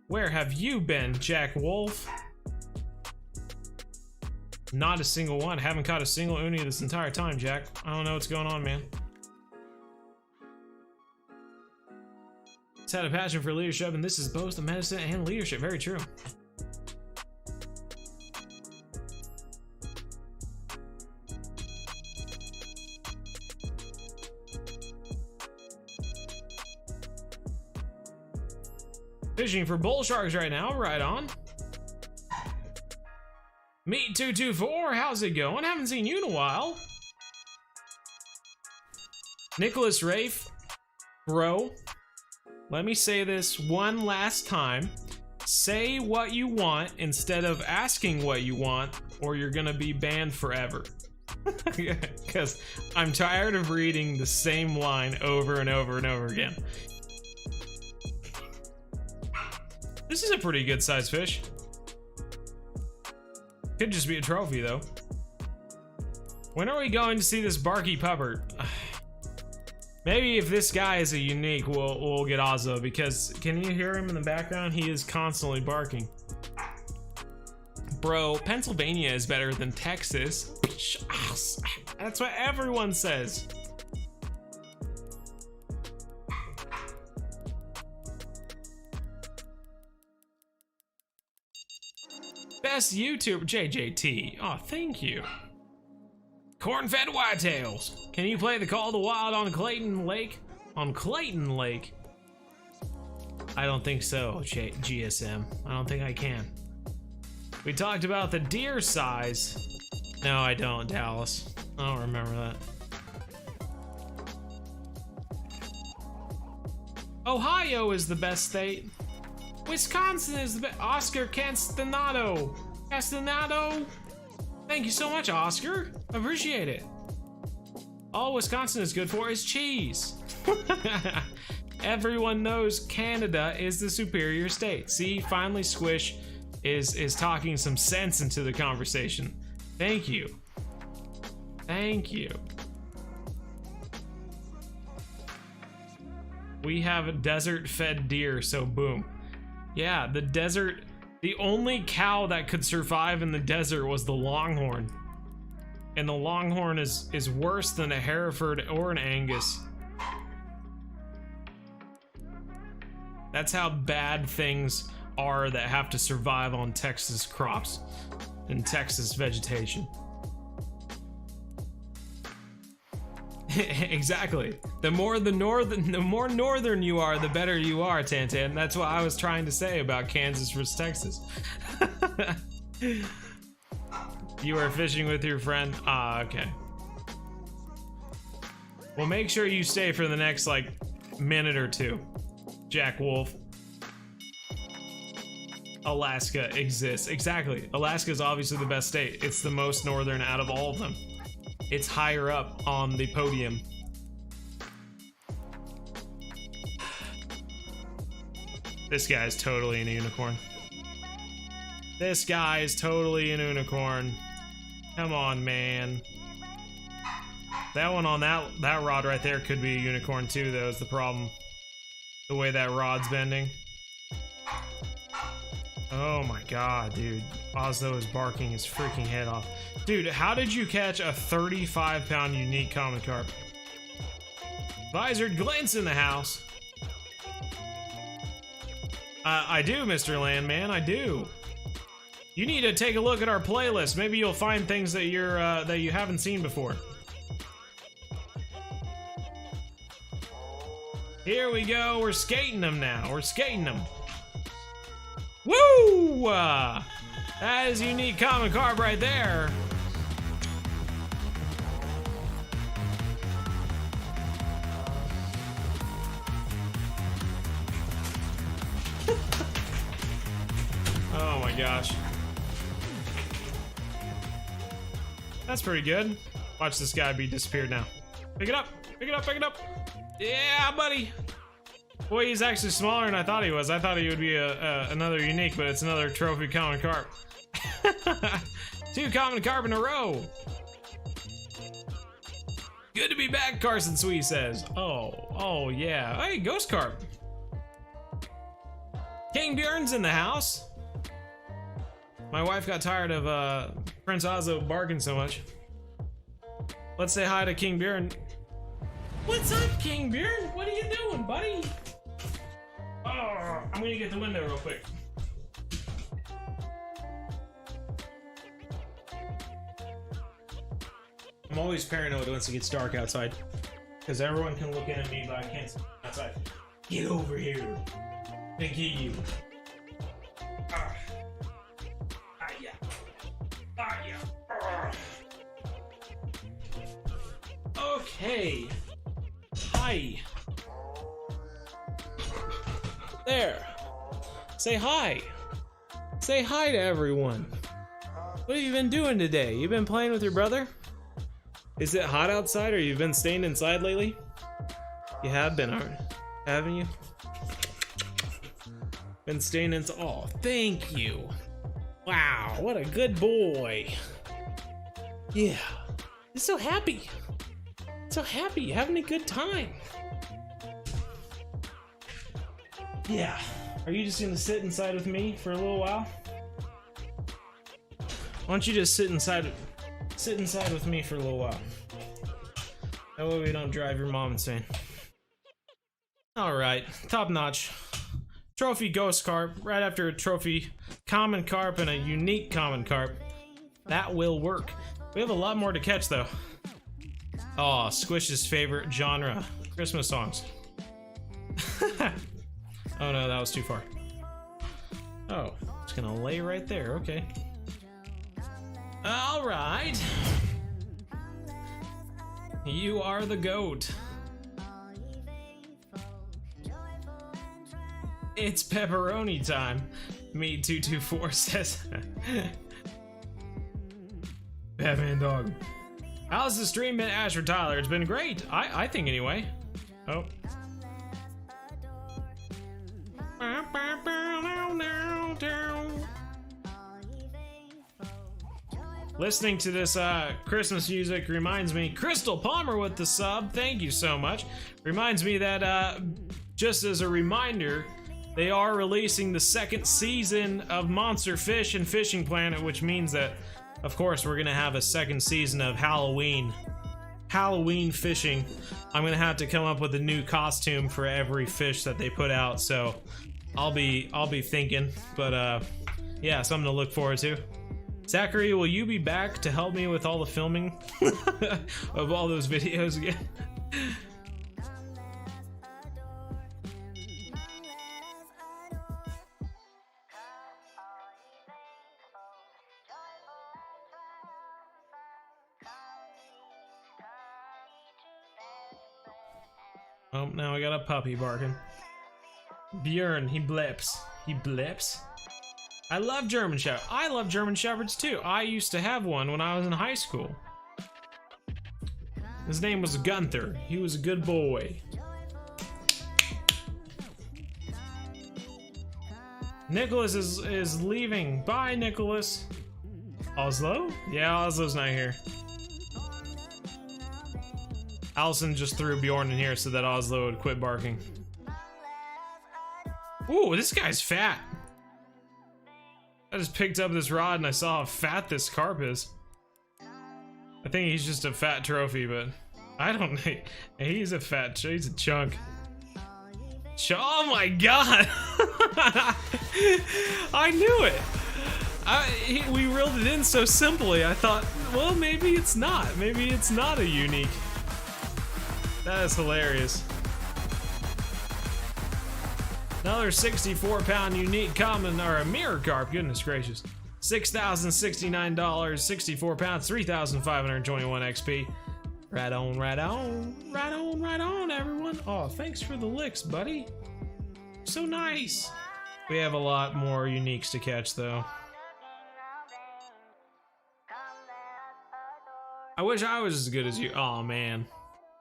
Where have you been, Jack Wolf? Not a single one. Haven't caught a single uni this entire time, Jack. I don't know what's going on, man. It's had a passion for leadership, and this is both the medicine and leadership. Very true. Fishing for bull sharks right now. Right on. Meat224, how's it going? Haven't seen you in a while. Nicholas Rafe, bro. Let me say this one last time. Say what you want instead of asking what you want, or you're gonna be banned forever. Because I'm tired of reading the same line over and over and over again. This is a pretty good sized fish. Could just be a trophy though. When are we going to see this barky puppert? Maybe if this guy is a unique, we'll get Ozzo, because can you hear him in the background? He is constantly barking. Bro, Pennsylvania is better than Texas. That's what everyone says. Best YouTuber, JJT. Oh, thank you. Corn-fed whitetails. Can you play the Call of the Wild on Clayton Lake? On Clayton Lake? I don't think so, GSM. I don't think I can. We talked about the deer size. No, I don't, Dallas. I don't remember that. Ohio is the best state. Wisconsin is the best. Oscar Castanado. Thank you so much, Oscar. Appreciate it. All Wisconsin is good for is cheese. Everyone knows Canada is the superior state. See, finally Squish is talking some sense into the conversation. Thank you. Thank you. We have desert-fed deer, so boom. Yeah, the desert. The only cow that could survive in the desert was the longhorn. And the longhorn is worse than a Hereford or an Angus. That's how bad things are that have to survive on Texas crops and Texas vegetation. Exactly. The more northern you are, the better you are, Tantan. That's what I was trying to say about Kansas versus Texas. You are fishing with your friend? Ah, okay. Well, make sure you stay for the next, like, minute or two. Jack Wolf. Alaska exists. Exactly. Alaska is obviously the best state. It's the most northern out of all of them. It's higher up on the podium. This guy is totally a unicorn. This guy is totally a unicorn. Come on, man. That one on that rod right there could be a unicorn too, though, is the problem. The way that rod's bending. Oh my god, dude. Oslo is barking his freaking head off. Dude, how did you catch a 35-pound unique common carp? Visored Glint's in the house. I do, Mr. Landman, I do. You need to take a look at our playlist. Maybe you'll find things that that you haven't seen before. Here we go. We're skating them now. We're skating them. Woo! That is unique common carp right there. Oh my gosh. That's pretty good. Watch this guy be disappeared now. Pick it up. Pick it up. Pick it up. Yeah, buddy. Boy, he's actually smaller than I thought he was. I thought he would be another unique, but it's another trophy common carp. 2 common carp in a row. Good to be back, Carson Sweet says. Oh yeah. Hey, ghost carp. King Bjorn's in the house. My wife got tired of Prince Oslo barking so much. Let's say hi to King Bjorn. What's up, King Bjorn? What are you doing, buddy? Oh, I'm gonna get the window real quick. I'm always paranoid once it gets dark outside, because everyone can look in at me, but I can't see outside. Get over here. They get you. Ah. Ah, yeah. Ah, yeah. Ah. Okay. Hi. There. Say hi. Say hi to everyone. What have you been doing today? You been playing with your brother? Is it hot outside or you've been staying inside lately? You have been, haven't you? Been staying inside. Oh, thank you. Wow, what a good boy. Yeah. He's so happy. So happy, having a good time. Yeah. Are you just gonna sit inside with me for a little while? Why don't you just sit inside with me for a little while? That way we don't drive your mom insane. Alright, top notch. Trophy ghost carp, right after a trophy common carp and a unique common carp. That will work. We have a lot more to catch though. Oh, Squish's favorite genre, Christmas songs. Oh no, that was too far. Oh, it's gonna lay right there, okay. All right. You are the goat. It's pepperoni time. Me224 says. Batman dog. How's the stream been, Asher Tyler? It's been great. I think anyway. Oh. Listening to this Christmas music reminds me, Crystal Palmer with the sub, thank you so much. Reminds me that just as a reminder, they are releasing the second season of Monster Fish and Fishing Planet, which means that, of course, we're gonna have a second season of Halloween fishing. I'm gonna have to come up with a new costume for every fish that they put out, so I'll be thinking, but yeah, something to look forward to. Zachary, will you be back to help me with all the filming of all those videos again? Oh, now I got a puppy barking. Bjorn, he blips. He blips? I love German Shepherds. I love German Shepherds too. I used to have one when I was in high school. His name was Gunther. He was a good boy. Nicholas is leaving. Bye, Nicholas. Oslo? Yeah, Oslo's not here. Allison just threw Bjorn in here so that Oslo would quit barking. Ooh, this guy's fat. I just picked up this rod and I saw how fat this carp is. I think he's just a fat trophy, but I don't know. He's a chunk. Oh my god! I knew it! We reeled it in so simply, I thought, well, maybe it's not. Maybe it's not a unique. That is hilarious. Another 64-pound unique common, or a mirror carp, goodness gracious. $6,069, 64 pounds, 3,521 XP. Right on, right on, right on, right on, everyone. Oh, thanks for the licks, buddy. So nice. We have a lot more uniques to catch, though. I wish I was as good as you. Oh, man.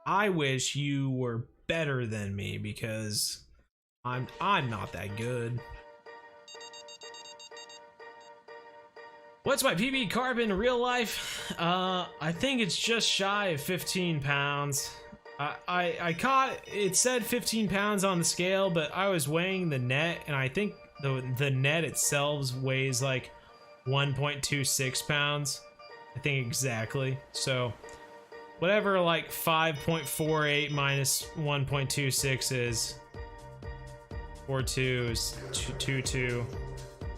I wish you were better than me because I'm not that good. What's my PB carp in real life? I think it's just shy of 15 pounds. I caught, it said 15 pounds on the scale, but I was weighing the net, and I think the net itself weighs like 1.26 pounds. I think exactly. So whatever like 5.48 minus 1.26 is, 42 is 22.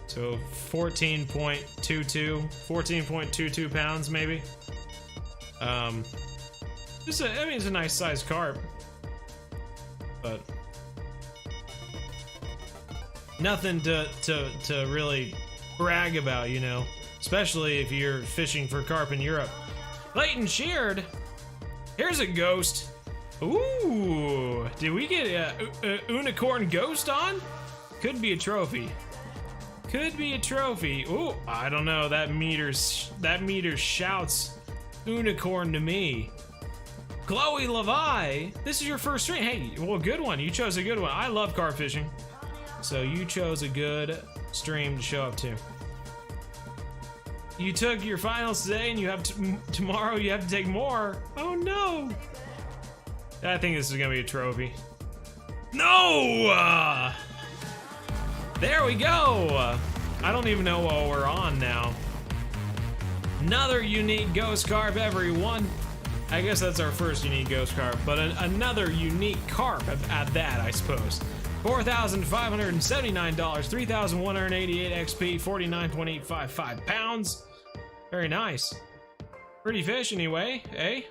So 14.22 pounds maybe. I mean, it's a nice sized carp, but nothing to really brag about, you know, especially if you're fishing for carp in Europe. Clayton Sheared, here's a ghost. Ooh, did we get a unicorn ghost on? Could be a trophy. Could be a trophy. Ooh, I don't know. That meter shouts unicorn to me. Chloe Levi, this is your first stream. Hey, well, good one. You chose a good one. I love carp fishing, so you chose a good stream to show up to. You took your finals today, and you have tomorrow. You have to take more. Oh no! I think this is gonna be a trophy. No! There we go. I don't even know what we're on now. Another unique ghost carp, everyone. I guess that's our first unique ghost carp, but another unique carp at that, I suppose. $4,579, 3,188 XP, 49.855 pounds. Very nice. Pretty fish anyway, eh?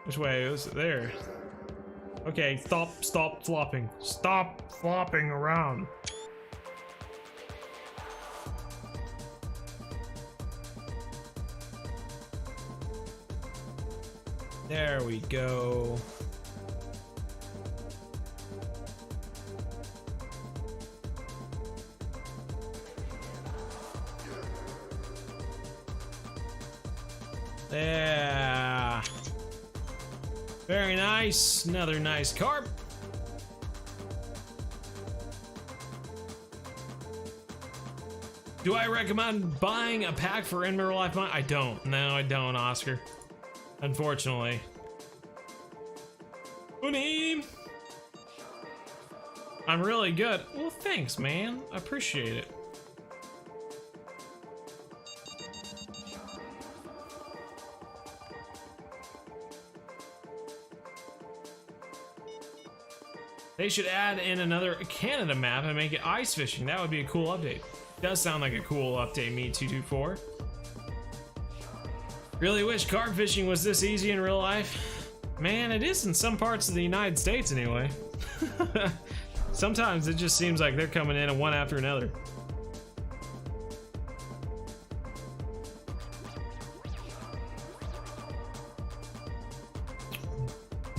Which way is it? There. Okay, stop flopping. Stop flopping around. There we go. Yeah. Very nice. Another nice carp. Do I recommend buying a pack for In Real Life Mine? I don't. No, I don't, Oscar. Unfortunately. Uni! I'm really good. Well, thanks, man. I appreciate it. They should add in another Canada map and make it ice fishing. That would be a cool update. Does sound like a cool update, Me224. Really wish carp fishing was this easy in real life. Man, it is in some parts of the United States anyway. Sometimes it just seems like they're coming in one after another.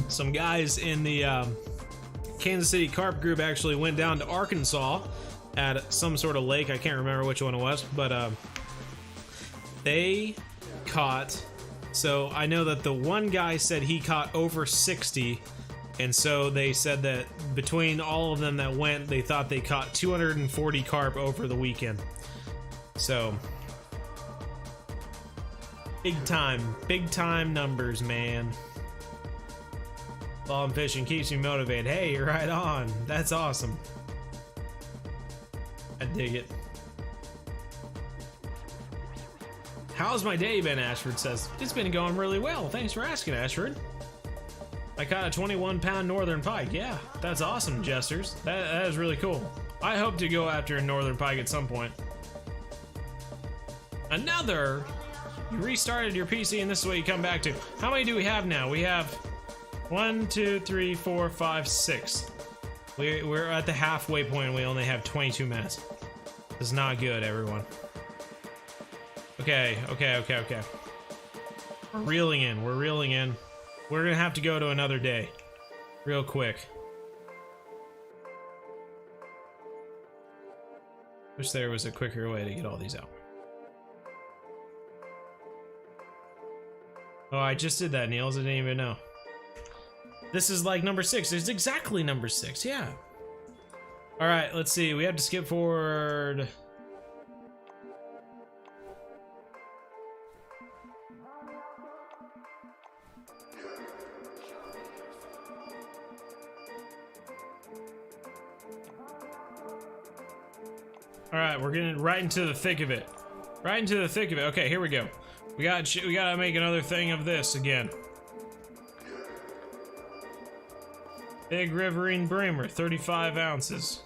Some guys in the Kansas City Carp group actually went down to Arkansas at some sort of lake. I can't remember which one it was, but they caught, so I know that the one guy said he caught over 60, and so they said that between all of them that went, they thought they caught 240 carp over the weekend. So big time numbers, man. Fall and fishing keeps me motivated. Hey, you're right on. That's awesome. I dig it. How's my day been, Ashford says. It's been going really well. Thanks for asking, Ashford. I caught a 21-pound northern pike. Yeah, that's awesome, Jesters. That is really cool. I hope to go after a northern pike at some point. Another! You restarted your PC and this is what you come back to. How many do we have now? We have 1, 2, 3, 4, 5, 6. We're at the halfway point and we only have 22 minutes. This is not good, everyone. Okay. We're reeling in. We're gonna have to go to another day. Real quick. Wish there was a quicker way to get all these out. Oh, I just did that, Niels. I didn't even know. This is like number 6. It's exactly number 6, yeah. Alright, let's see. We have to skip forward. Alright, we're getting right into the thick of it. Okay, here we go. We gotta make another thing of this again. Big riverine breamer, 35 ounces.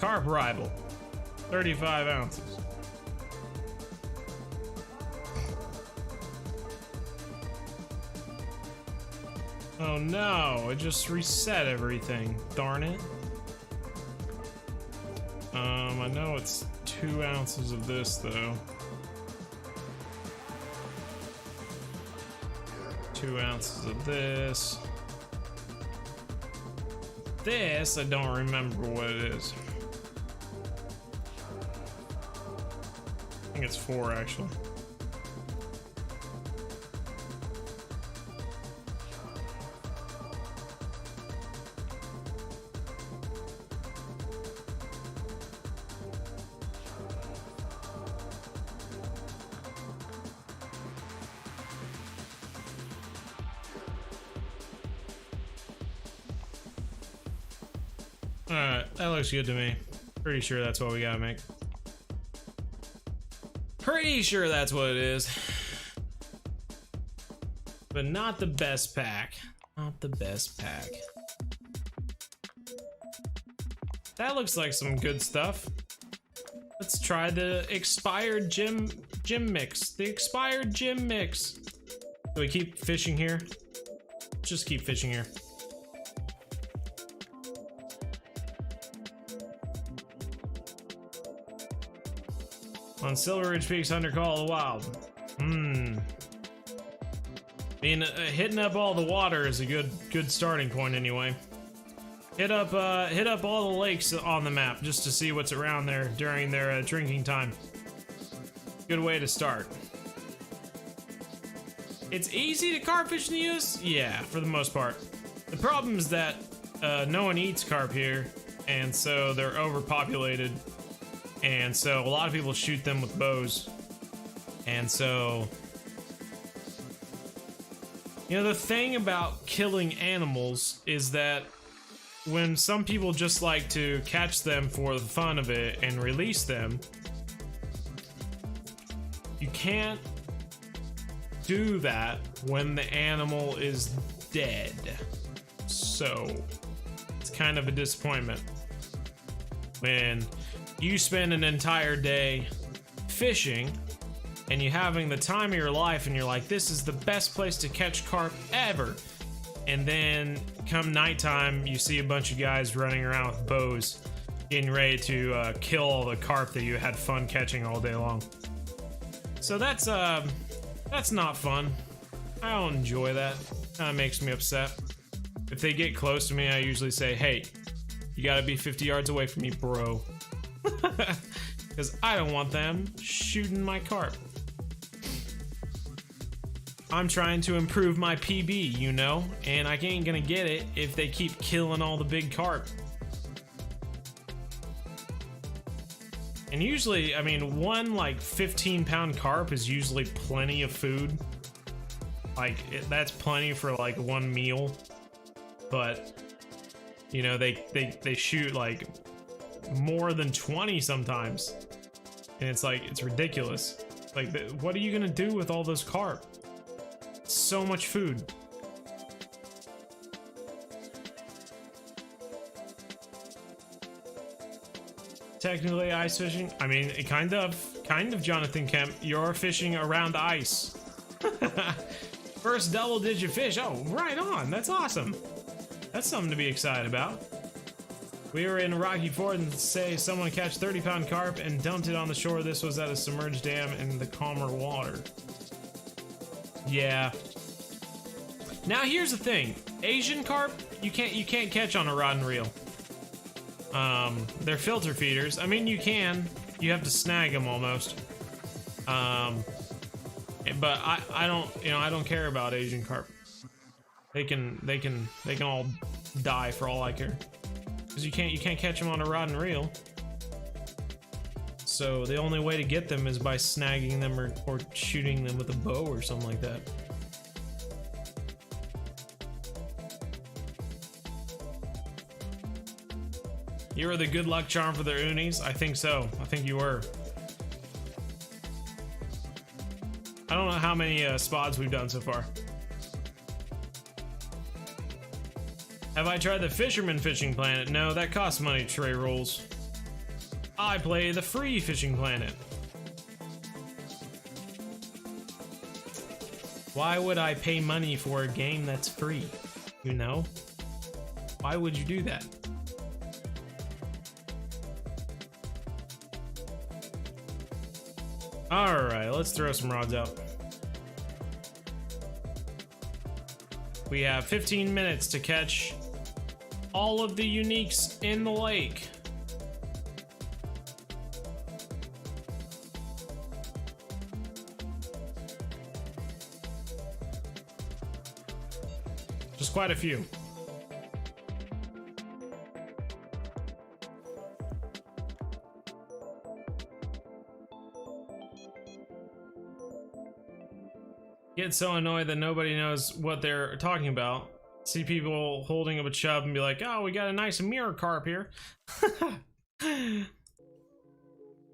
Carp rival, 35 ounces. Oh no, it just reset everything. Darn it. I know it's 2 ounces of this though. 2 ounces of this. This, I don't remember what it is. I think it's 4 actually. Alright, that looks good to me. Pretty sure that's what we gotta make. Pretty sure that's what it is. But not the best pack. Not the best pack. That looks like some good stuff. Let's try the expired Jim mix. The expired Jim mix. Do we keep fishing here? Just keep fishing here. On Silver Ridge Peaks under Call of the Wild. Hitting up all the water is a good starting point anyway. Hit up all the lakes on the map just to see what's around there during their drinking time. Good way to start. It's easy to carp fish in the US? Yeah, for the most part. The problem is that no one eats carp here, and so they're overpopulated, and so a lot of people shoot them with bows, and so, you know, the thing about killing animals is that when some people just like to catch them for the fun of it and release them, you can't do that when the animal is dead. So it's kind of a disappointment when you spend an entire day fishing and you're having the time of your life and you're like, this is the best place to catch carp ever, and then come nighttime you see a bunch of guys running around with bows getting ready to kill all the carp that you had fun catching all day long. So that's not fun. I don't enjoy that. Kind of makes me upset. If they get close to me, I usually say, hey, you gotta be 50 yards away from me, bro. Because I don't want them shooting my carp. I'm trying to improve my PB, you know, and I ain't gonna get it if they keep killing all the big carp. And usually, I mean, one like 15-pound carp is usually plenty of food. Like, that's plenty for like one meal. But, you know, they shoot like more than 20 sometimes. And it's like, it's ridiculous. Like, what are you gonna do with all those carp? So much food. Technically ice fishing? I mean, kind of, Jonathan Kemp. You're fishing around ice. First double-digit fish. Oh, right on. That's awesome. That's something to be excited about. We were in Rocky Ford and say someone catch 30-pound carp and dumped it on the shore. This was at a submerged dam in the calmer water. Yeah. Now here's the thing. Asian carp, you can't catch on a rod and reel. They're filter feeders. I mean, you can. You have to snag them almost. But I don't care about Asian carp. They can all die for all I care. Because you can't catch them on a rod and reel. So the only way to get them is by snagging them or shooting them with a bow or something like that. You were the good luck charm for the unis? I think so. I think you were. I don't know how many spots we've done so far. Have I tried the Fisherman Fishing Planet? No, that costs money, Trey rolls. I play the free Fishing Planet. Why would I pay money for a game that's free? You know? Why would you do that? Alright, let's throw some rods out. We have 15 minutes to catch all of the uniques in the lake. Just quite a few. Get so annoyed that nobody knows what they're talking about. See people holding up a chub and be like, oh, we got a nice mirror carp here.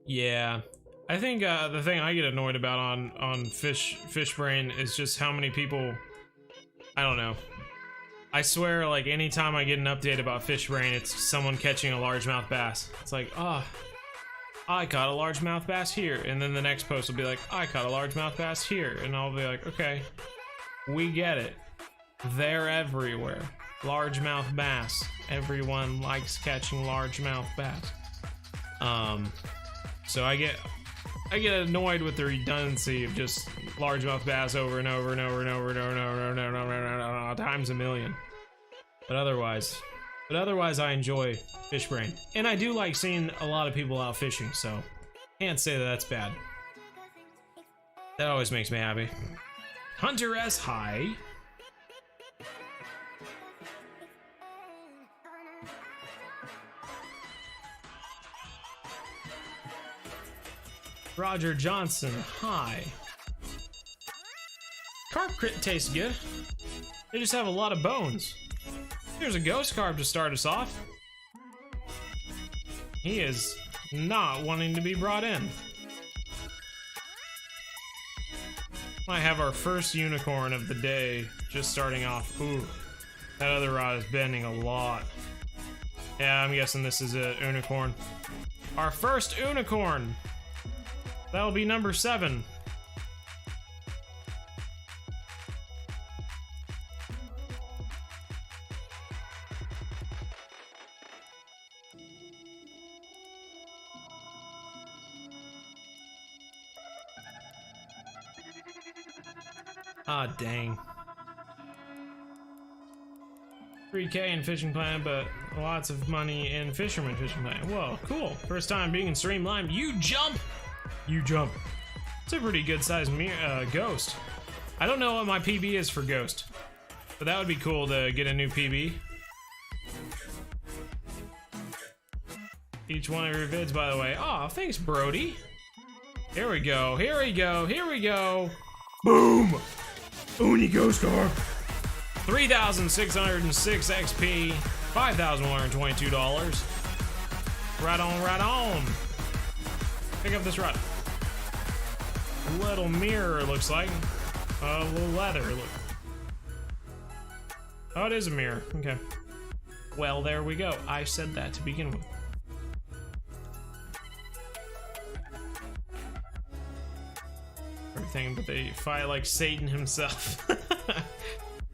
Yeah. I think the thing I get annoyed about on Fish Brain is just how many people, I don't know. I swear, like, anytime I get an update about Fish Brain, it's someone catching a largemouth bass. It's like, oh, I caught a largemouth bass here, and then the next post will be like, I caught a largemouth bass here, and I'll be like, okay, we get it. They're everywhere. Largemouth bass. Everyone likes catching largemouth bass. So I get annoyed with the redundancy of just largemouth bass over and over and over and over and over and over and over and over times a million. But otherwise I enjoy Fish Brain. And I do like seeing a lot of people out fishing, so can't say that that's bad. That always makes me happy. Hunter S. High. Roger Johnson, hi. Carp crit tastes good. They just have a lot of bones. Here's a ghost carp to start us off. He is not wanting to be brought in. Might have our first unicorn of the day just starting off. Ooh, that other rod is bending a lot. Yeah, I'm guessing this is a unicorn. Our first unicorn. That'll be number 7. Ah, dang. 3K in Fishing Planet, but lots of money in Fisherman Fishing Planet. Whoa, cool. First time being in Streamline. You jump! You jump. It's a pretty good sized ghost. I don't know what my PB is for ghost, but that would be cool to get a new PB. Each one of your vids, by the way. Aw, thanks, Brody. Here we go, here we go, here we go. Boom! Uni Ghost Carp. 3,606 XP, $5,122. Right on, right on. Pick up this rod. Little mirror, looks like. A little leather. Look. Oh, it is a mirror. Okay. Well, there we go. I said that to begin with. Everything, but they fight like Satan himself.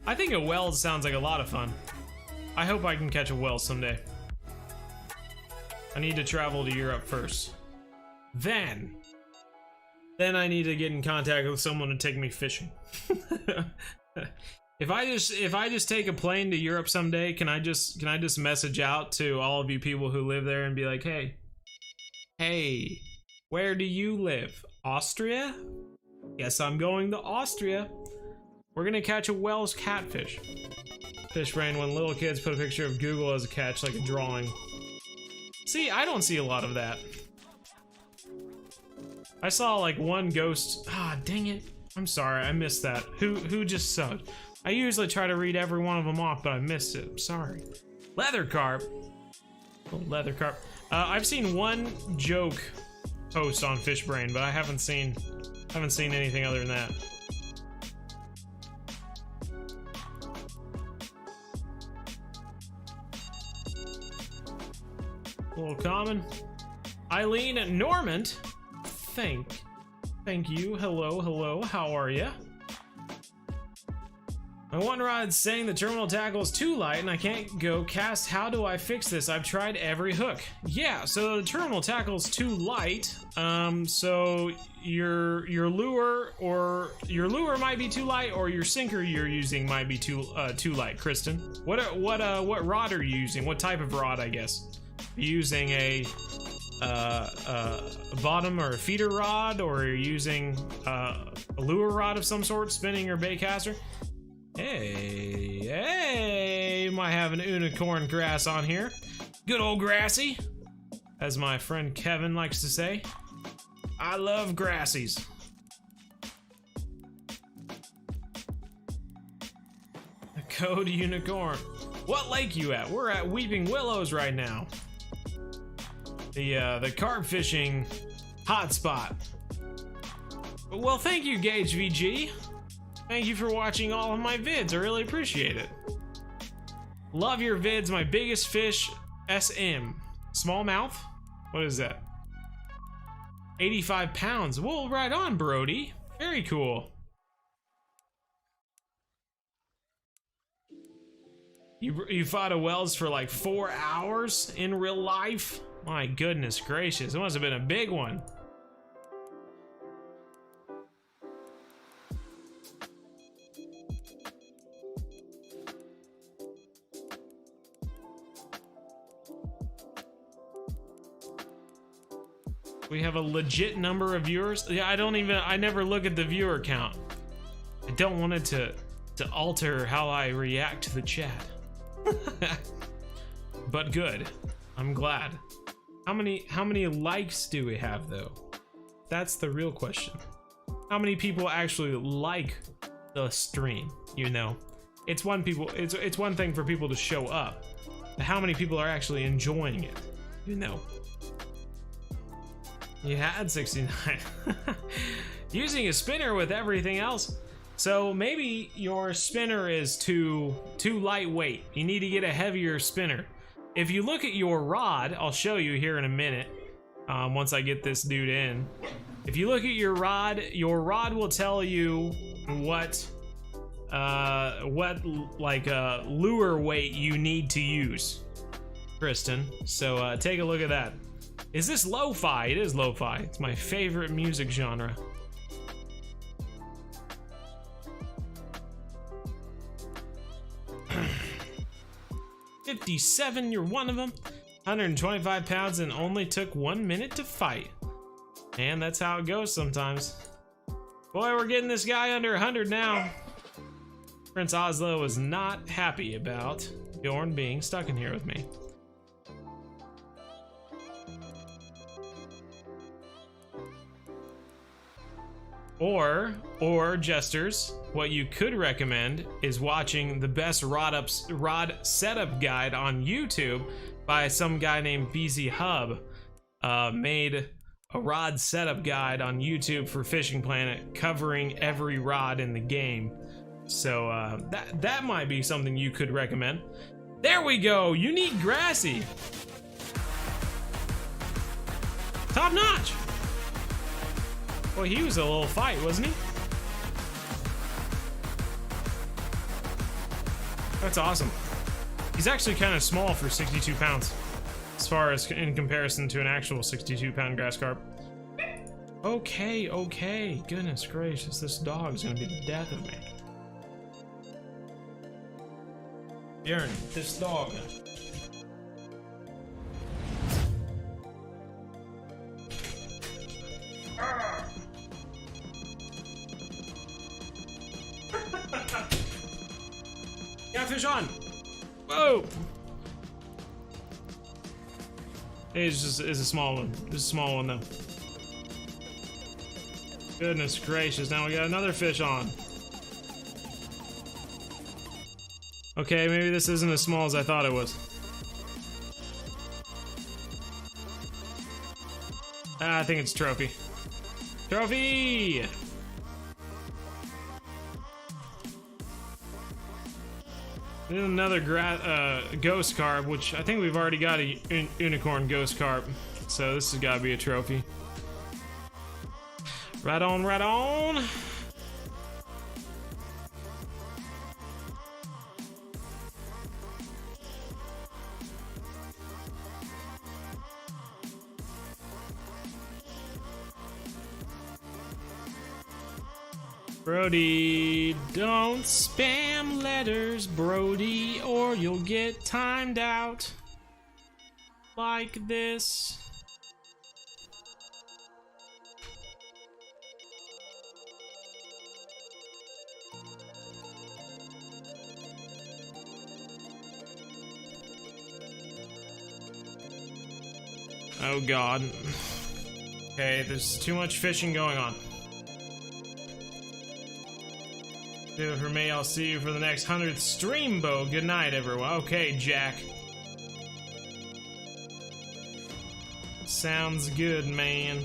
I think a whale sounds like a lot of fun. I hope I can catch a whale someday. I need to travel to Europe first. Then I need to get in contact with someone to take me fishing. If I just take a plane to Europe someday, can I just message out to all of you people who live there and be like, hey, where do you live? Austria? Guess I'm going to Austria. We're gonna catch a Wells catfish. Fish brain when little kids put a picture of Google as a catch, like a drawing. See, I don't see a lot of that. I saw like one ghost. Ah, dang it. I'm sorry, I missed that. Who just sucked? I usually try to read every one of them off, but I missed it. I'm sorry. Leather carp. Oh, leather carp. I've seen one joke post on Fishbrain, but I haven't seen anything other than that. A little common. Eileen Normand. Thank you. Hello. How are ya? My one rod's saying the terminal tackle is too light and I can't go cast. How do I fix this? I've tried every hook. Yeah, so the terminal tackle is too light. So your lure might be too light, or your sinker you're using might be too light. Kristen, what rod are you using? What type of rod? I guess are you using a bottom or a feeder rod, or are you using a lure rod of some sort, spinning or bait caster? Hey, might have an unicorn grass on here. Good old grassy, as my friend Kevin likes to say. I love grassies. A code unicorn. What lake you at? We're at Weeping Willows right now. The carp fishing hotspot. Well, thank you, Gage VG. Thank you for watching all of my vids. I really appreciate it. Love your vids. My biggest fish, SM. Smallmouth? What is that? 85 pounds. Well, right on, Brody. Very cool. You fought a Wells for like 4 hours in real life? My goodness gracious. It must have been a big one. We have a legit number of viewers. Yeah, I never look at the viewer count. I don't want it to alter how I react to the chat. But good. I'm glad. How many likes do we have though? That's the real question. How many people actually like the stream? You know, it's one thing for people to show up, but how many people are actually enjoying it? You know. You had 69. Using a spinner with everything else. So maybe your spinner is too lightweight. You need to get a heavier spinner. If you look at your rod, I'll show you here in a minute. Once I get this dude in. If you look at your rod will tell you what lure weight you need to use, Kristen. So take a look at that. Is this lo-fi? It is lo-fi. It's my favorite music genre. $57, you're one of them. 125 pounds and only took 1 minute to fight. And that's how it goes sometimes. Boy, we're getting this guy under 100 now. Prince Oslo was not happy about Bjorn being stuck in here with me. Or jesters, what you could recommend is watching the best rod setup guide on YouTube by some guy named bzhub. Made a rod setup guide on YouTube for Fishing Planet covering every rod in the game. So that might be something you could recommend. There we go, unique grassy. Top notch. Boy, he was a little fight, wasn't he? That's awesome. He's actually kind of small for 62 pounds. As far as in comparison to an actual 62-pound grass carp. Okay. Goodness gracious, this dog's gonna be the death of me. Bjorn, this dog. Got fish on. Whoa. It's a small one. It's a small one though. Goodness gracious, now we got another fish on. Okay, maybe this isn't as small as I thought it was. I think it's trophy. Trophy! Then another ghost carp, which I think we've already got a unicorn ghost carp. So this has got to be a trophy. Right on, right on. Brody, don't spam letters, Brody, or you'll get timed out like this. Oh God. Okay, there's too much fishing going on. Do it for me. I'll see you for the next 100th stream, Bo. Good night, everyone. Okay, Jack. Sounds good, man.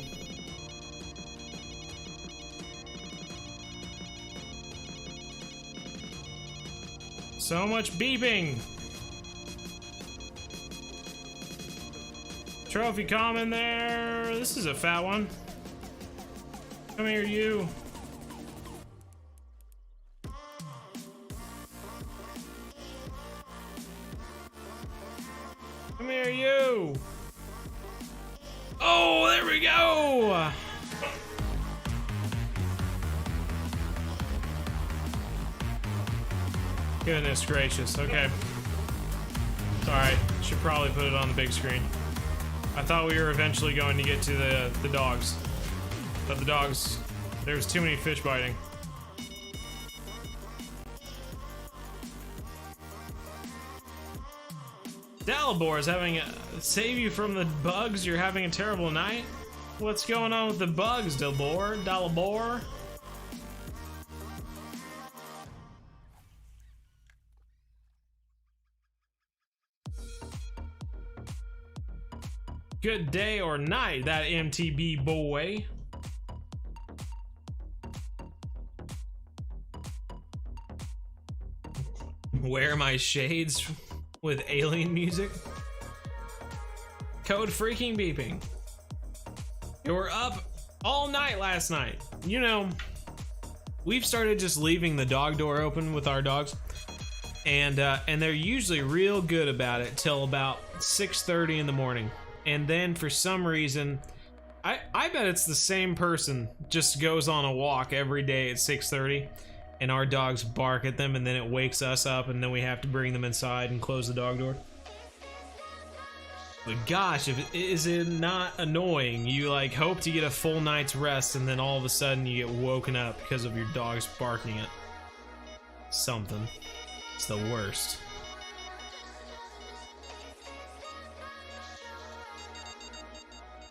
So much beeping. Trophy common there. This is a fat one. Come here, you. Come here, you. Oh, there we go. Goodness gracious. Okay. It's alright. Should probably put it on the big screen. I thought we were eventually going to get to the dogs. But the dogs, there's too many fish biting. Dalibor is having save you from the bugs. You're having a terrible night. What's going on with the bugs, Dalibor? Good day or night, that MTB boy. Wear my shades with alien music. Code freaking beeping. You were up all night last night. You know, we've started just leaving the dog door open with our dogs, and they're usually real good about it till about 6:30 in the morning. And then for some reason, I bet it's the same person just goes on a walk every day at 6:30, and our dogs bark at them, and then it wakes us up, and then we have to bring them inside and close the dog door. But gosh, is it not annoying? You like hope to get a full night's rest, and then all of a sudden you get woken up because of your dogs barking at something. It's the worst.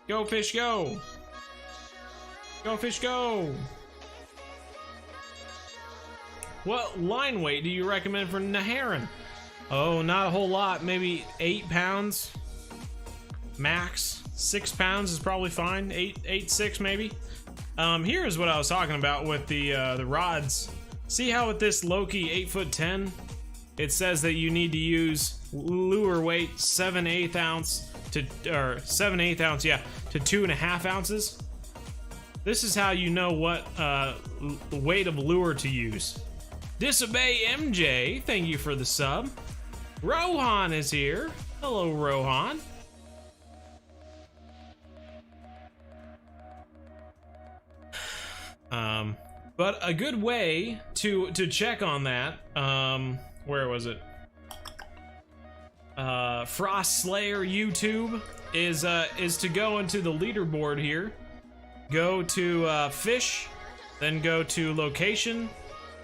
Go fish go! Go fish go! What line weight do you recommend for Neherrin? Oh, not a whole lot. Maybe 8 pounds max. 6 pounds is probably fine. 8.6 maybe. Here is what I was talking about with the rods. See how with this Loki 8'10", it says that you need to use lure weight 7/8 ounce to 7/8 ounce, yeah, to 2.5 ounces. This is how you know what weight of lure to use. Disobey MJ, thank you for the sub. Rohan is here. Hello, Rohan. But a good way to check on that, where was it? Frost Slayer YouTube is to go into the leaderboard here. Go to fish, then go to location,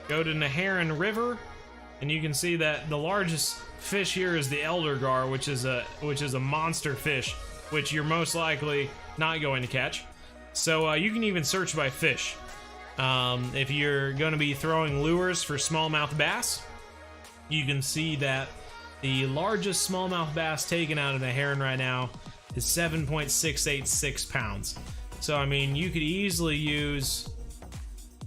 go to Neherrin River, and you can see that the largest fish here is the Eldergar, which is a monster fish, which you're most likely not going to catch. So you can even search by fish. If you're going to be throwing lures for smallmouth bass, you can see that the largest smallmouth bass taken out of Neherrin right now is 7.686 pounds. So I mean, you could easily use,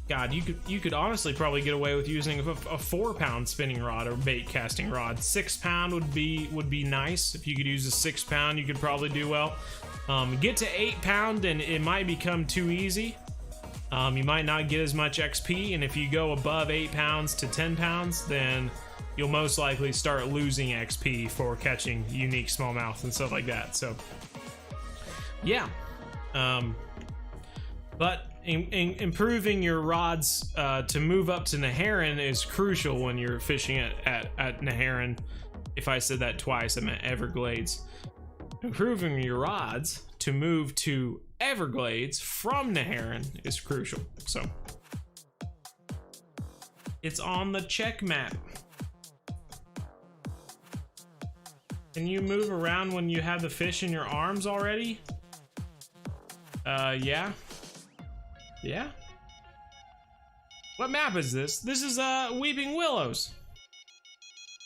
God, you could honestly probably get away with using a 4-pound spinning rod or bait casting rod. 6 pound would be nice. If you could use a 6 pound, you could probably do well. Get to 8 pound and it might become too easy. You might not get as much XP, and if you go above 8 pounds to 10 pounds, then you'll most likely start losing XP for catching unique smallmouth and stuff like that. So, yeah. But improving your rods to move up to Neherrin is crucial when you're fishing at Neherrin. If I said that twice, I meant Everglades. Improving your rods to move to Everglades from Neherrin is crucial. So it's on the check map. Can you move around when you have the fish in your arms already? Yeah. Yeah. What map is this? This is Weeping Willows.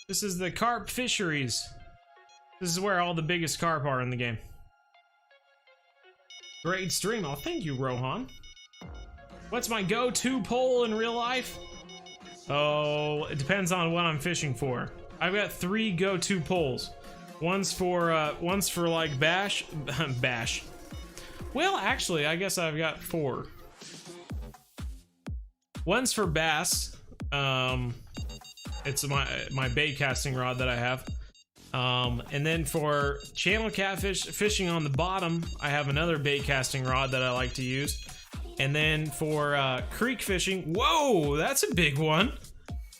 This is the carp fisheries. This is where all the biggest carp are in the game. Great stream. Oh, thank you, Rohan. What's my go-to pole in real life? Oh, it depends on what I'm fishing for. I've got 3 go-to poles. One's for like bash. Well, actually, I guess I've got 4. One's for bass. It's my bait casting rod that I have. And then for channel catfish fishing on the bottom, I have another bait casting rod that I like to use. And then for creek fishing, whoa, that's a big one.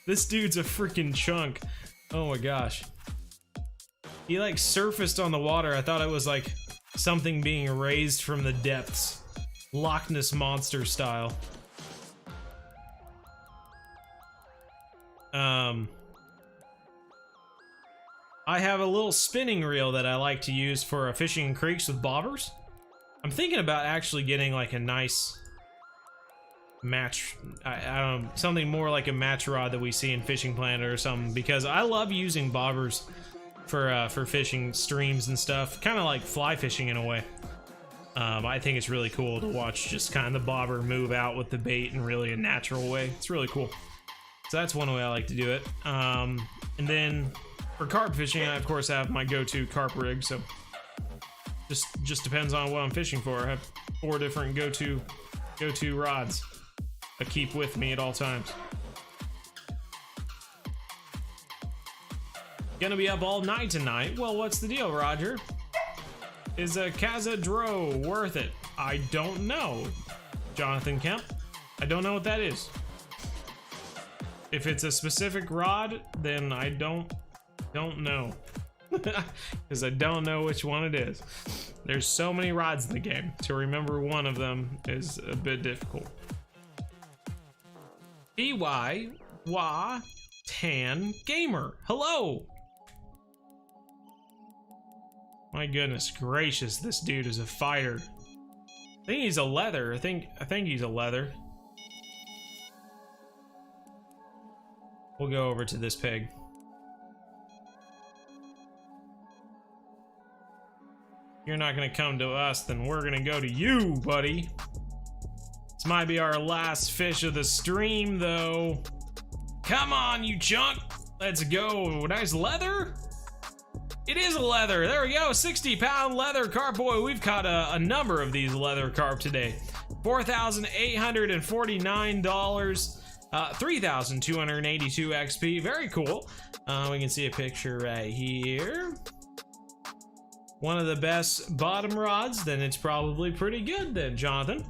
This dude's a freaking chunk. Oh my gosh. He like surfaced on the water. I thought it was like something being raised from the depths. Loch Ness Monster style. I have a little spinning reel that I like to use for fishing in creeks with bobbers. I'm thinking about actually getting like a nice match, I don't know, something more like a match rod that we see in Fishing Planet or something, because I love using bobbers for fishing streams and stuff, kind of like fly fishing in a way. I think it's really cool to watch just kind of the bobber move out with the bait in really a natural way. It's really cool. So that's one way I like to do it. And then for carp fishing, I of course have my go-to carp rig, so just depends on what I'm fishing for. I have 4 different go-to rods I keep with me at all times. Gonna be up all night tonight. Well, what's the deal, Roger? Is a Cazadro worth it? I don't know, Jonathan Kemp. I don't know what that is. If it's a specific rod, then I don't know. Because I don't know which one it is. There's so many rods in the game. To remember one of them is a bit difficult. EY Wa Tan Gamer. Hello. My goodness gracious, this dude is a fighter. I think he's a leather. I think he's a leather. We'll go over to this pig. You're not gonna come to us, then we're gonna go to you, buddy. This might be our last fish of the stream, though. Come on, you chunk. Let's go. Nice leather. It is a leather. There we go. 60-pound leather carp. Boy, we've caught a number of these leather carp today. $4,849. 3,282 XP. Very cool. We can see a picture right here. One of the best bottom rods. Then it's probably pretty good then, Jonathan.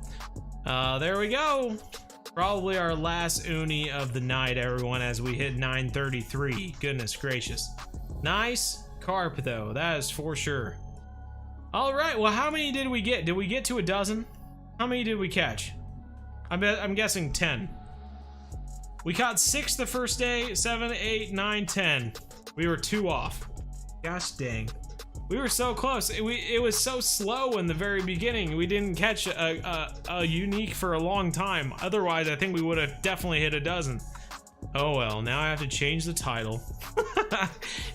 There we go. Probably our last uni of the night, everyone, as we hit 933. Goodness gracious. Nice carp, though. That is for sure. All right. Well, how many did we get? Did we get to a dozen? How many did we catch? I'm guessing 10. We caught 6 the first day, 7, 8, 9, 10. We were 2 off. Gosh dang. We were so close. It was so slow in the very beginning. We didn't catch a unique for a long time. Otherwise, I think we would have definitely hit a dozen. Oh well, now I have to change the title.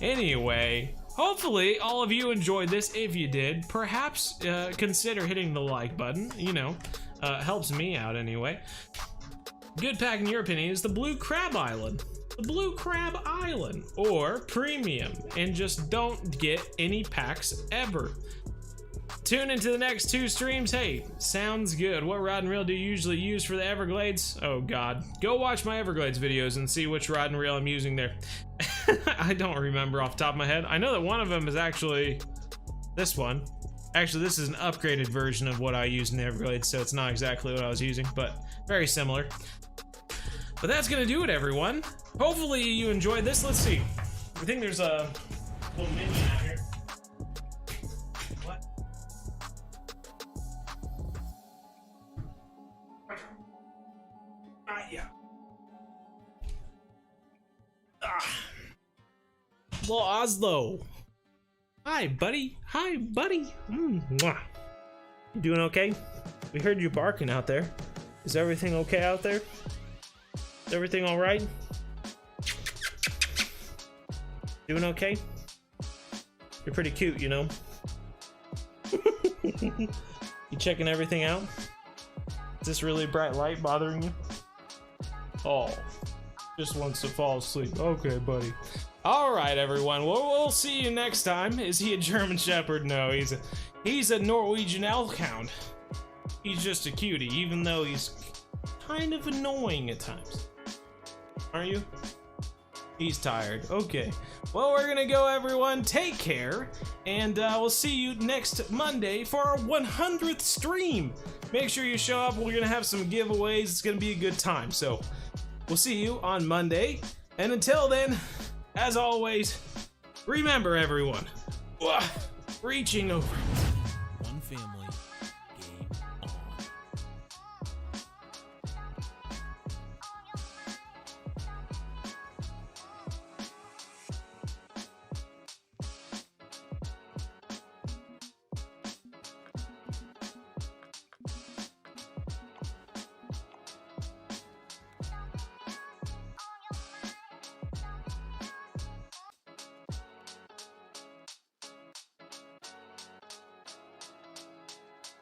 Anyway, hopefully all of you enjoyed this. If you did, perhaps consider hitting the like button. You know, helps me out anyway. Good pack, in your opinion, is the Blue Crab Island. The Blue Crab Island, or Premium, and just don't get any packs ever. Tune into the next 2 streams. Hey, sounds good. What rod and reel do you usually use for the Everglades? Oh god. Go watch my Everglades videos and see which rod and reel I'm using there. I don't remember off the top of my head. I know that one of them is actually this one. Actually, this is an upgraded version of what I use in the Everglades, so it's not exactly what I was using, but very similar. But that's gonna do it, everyone. Hopefully you enjoyed this. Let's see. I think there's a little minion out here. What? Yeah. Little Oslo. Hi, buddy. Hi, buddy. Mwah. You doing okay? We heard you barking out there. Is everything okay out there? Is everything all right? Doing okay? You're pretty cute, you know? You checking everything out? Is this really bright light bothering you? Oh, just wants to fall asleep. Okay, buddy. All right, everyone. Well, we'll see you next time. Is he a German Shepherd? No, he's a Norwegian Elkhound. He's just a cutie, even though he's kind of annoying at times. Aren't you? He's tired. Okay. Well, we're gonna go, everyone. Take care, and we'll see you next Monday for our 100th stream. Make sure you show up. We're gonna have some giveaways. It's gonna be a good time. So we'll see you on Monday. And until then, as always, remember, everyone, reaching over. One family,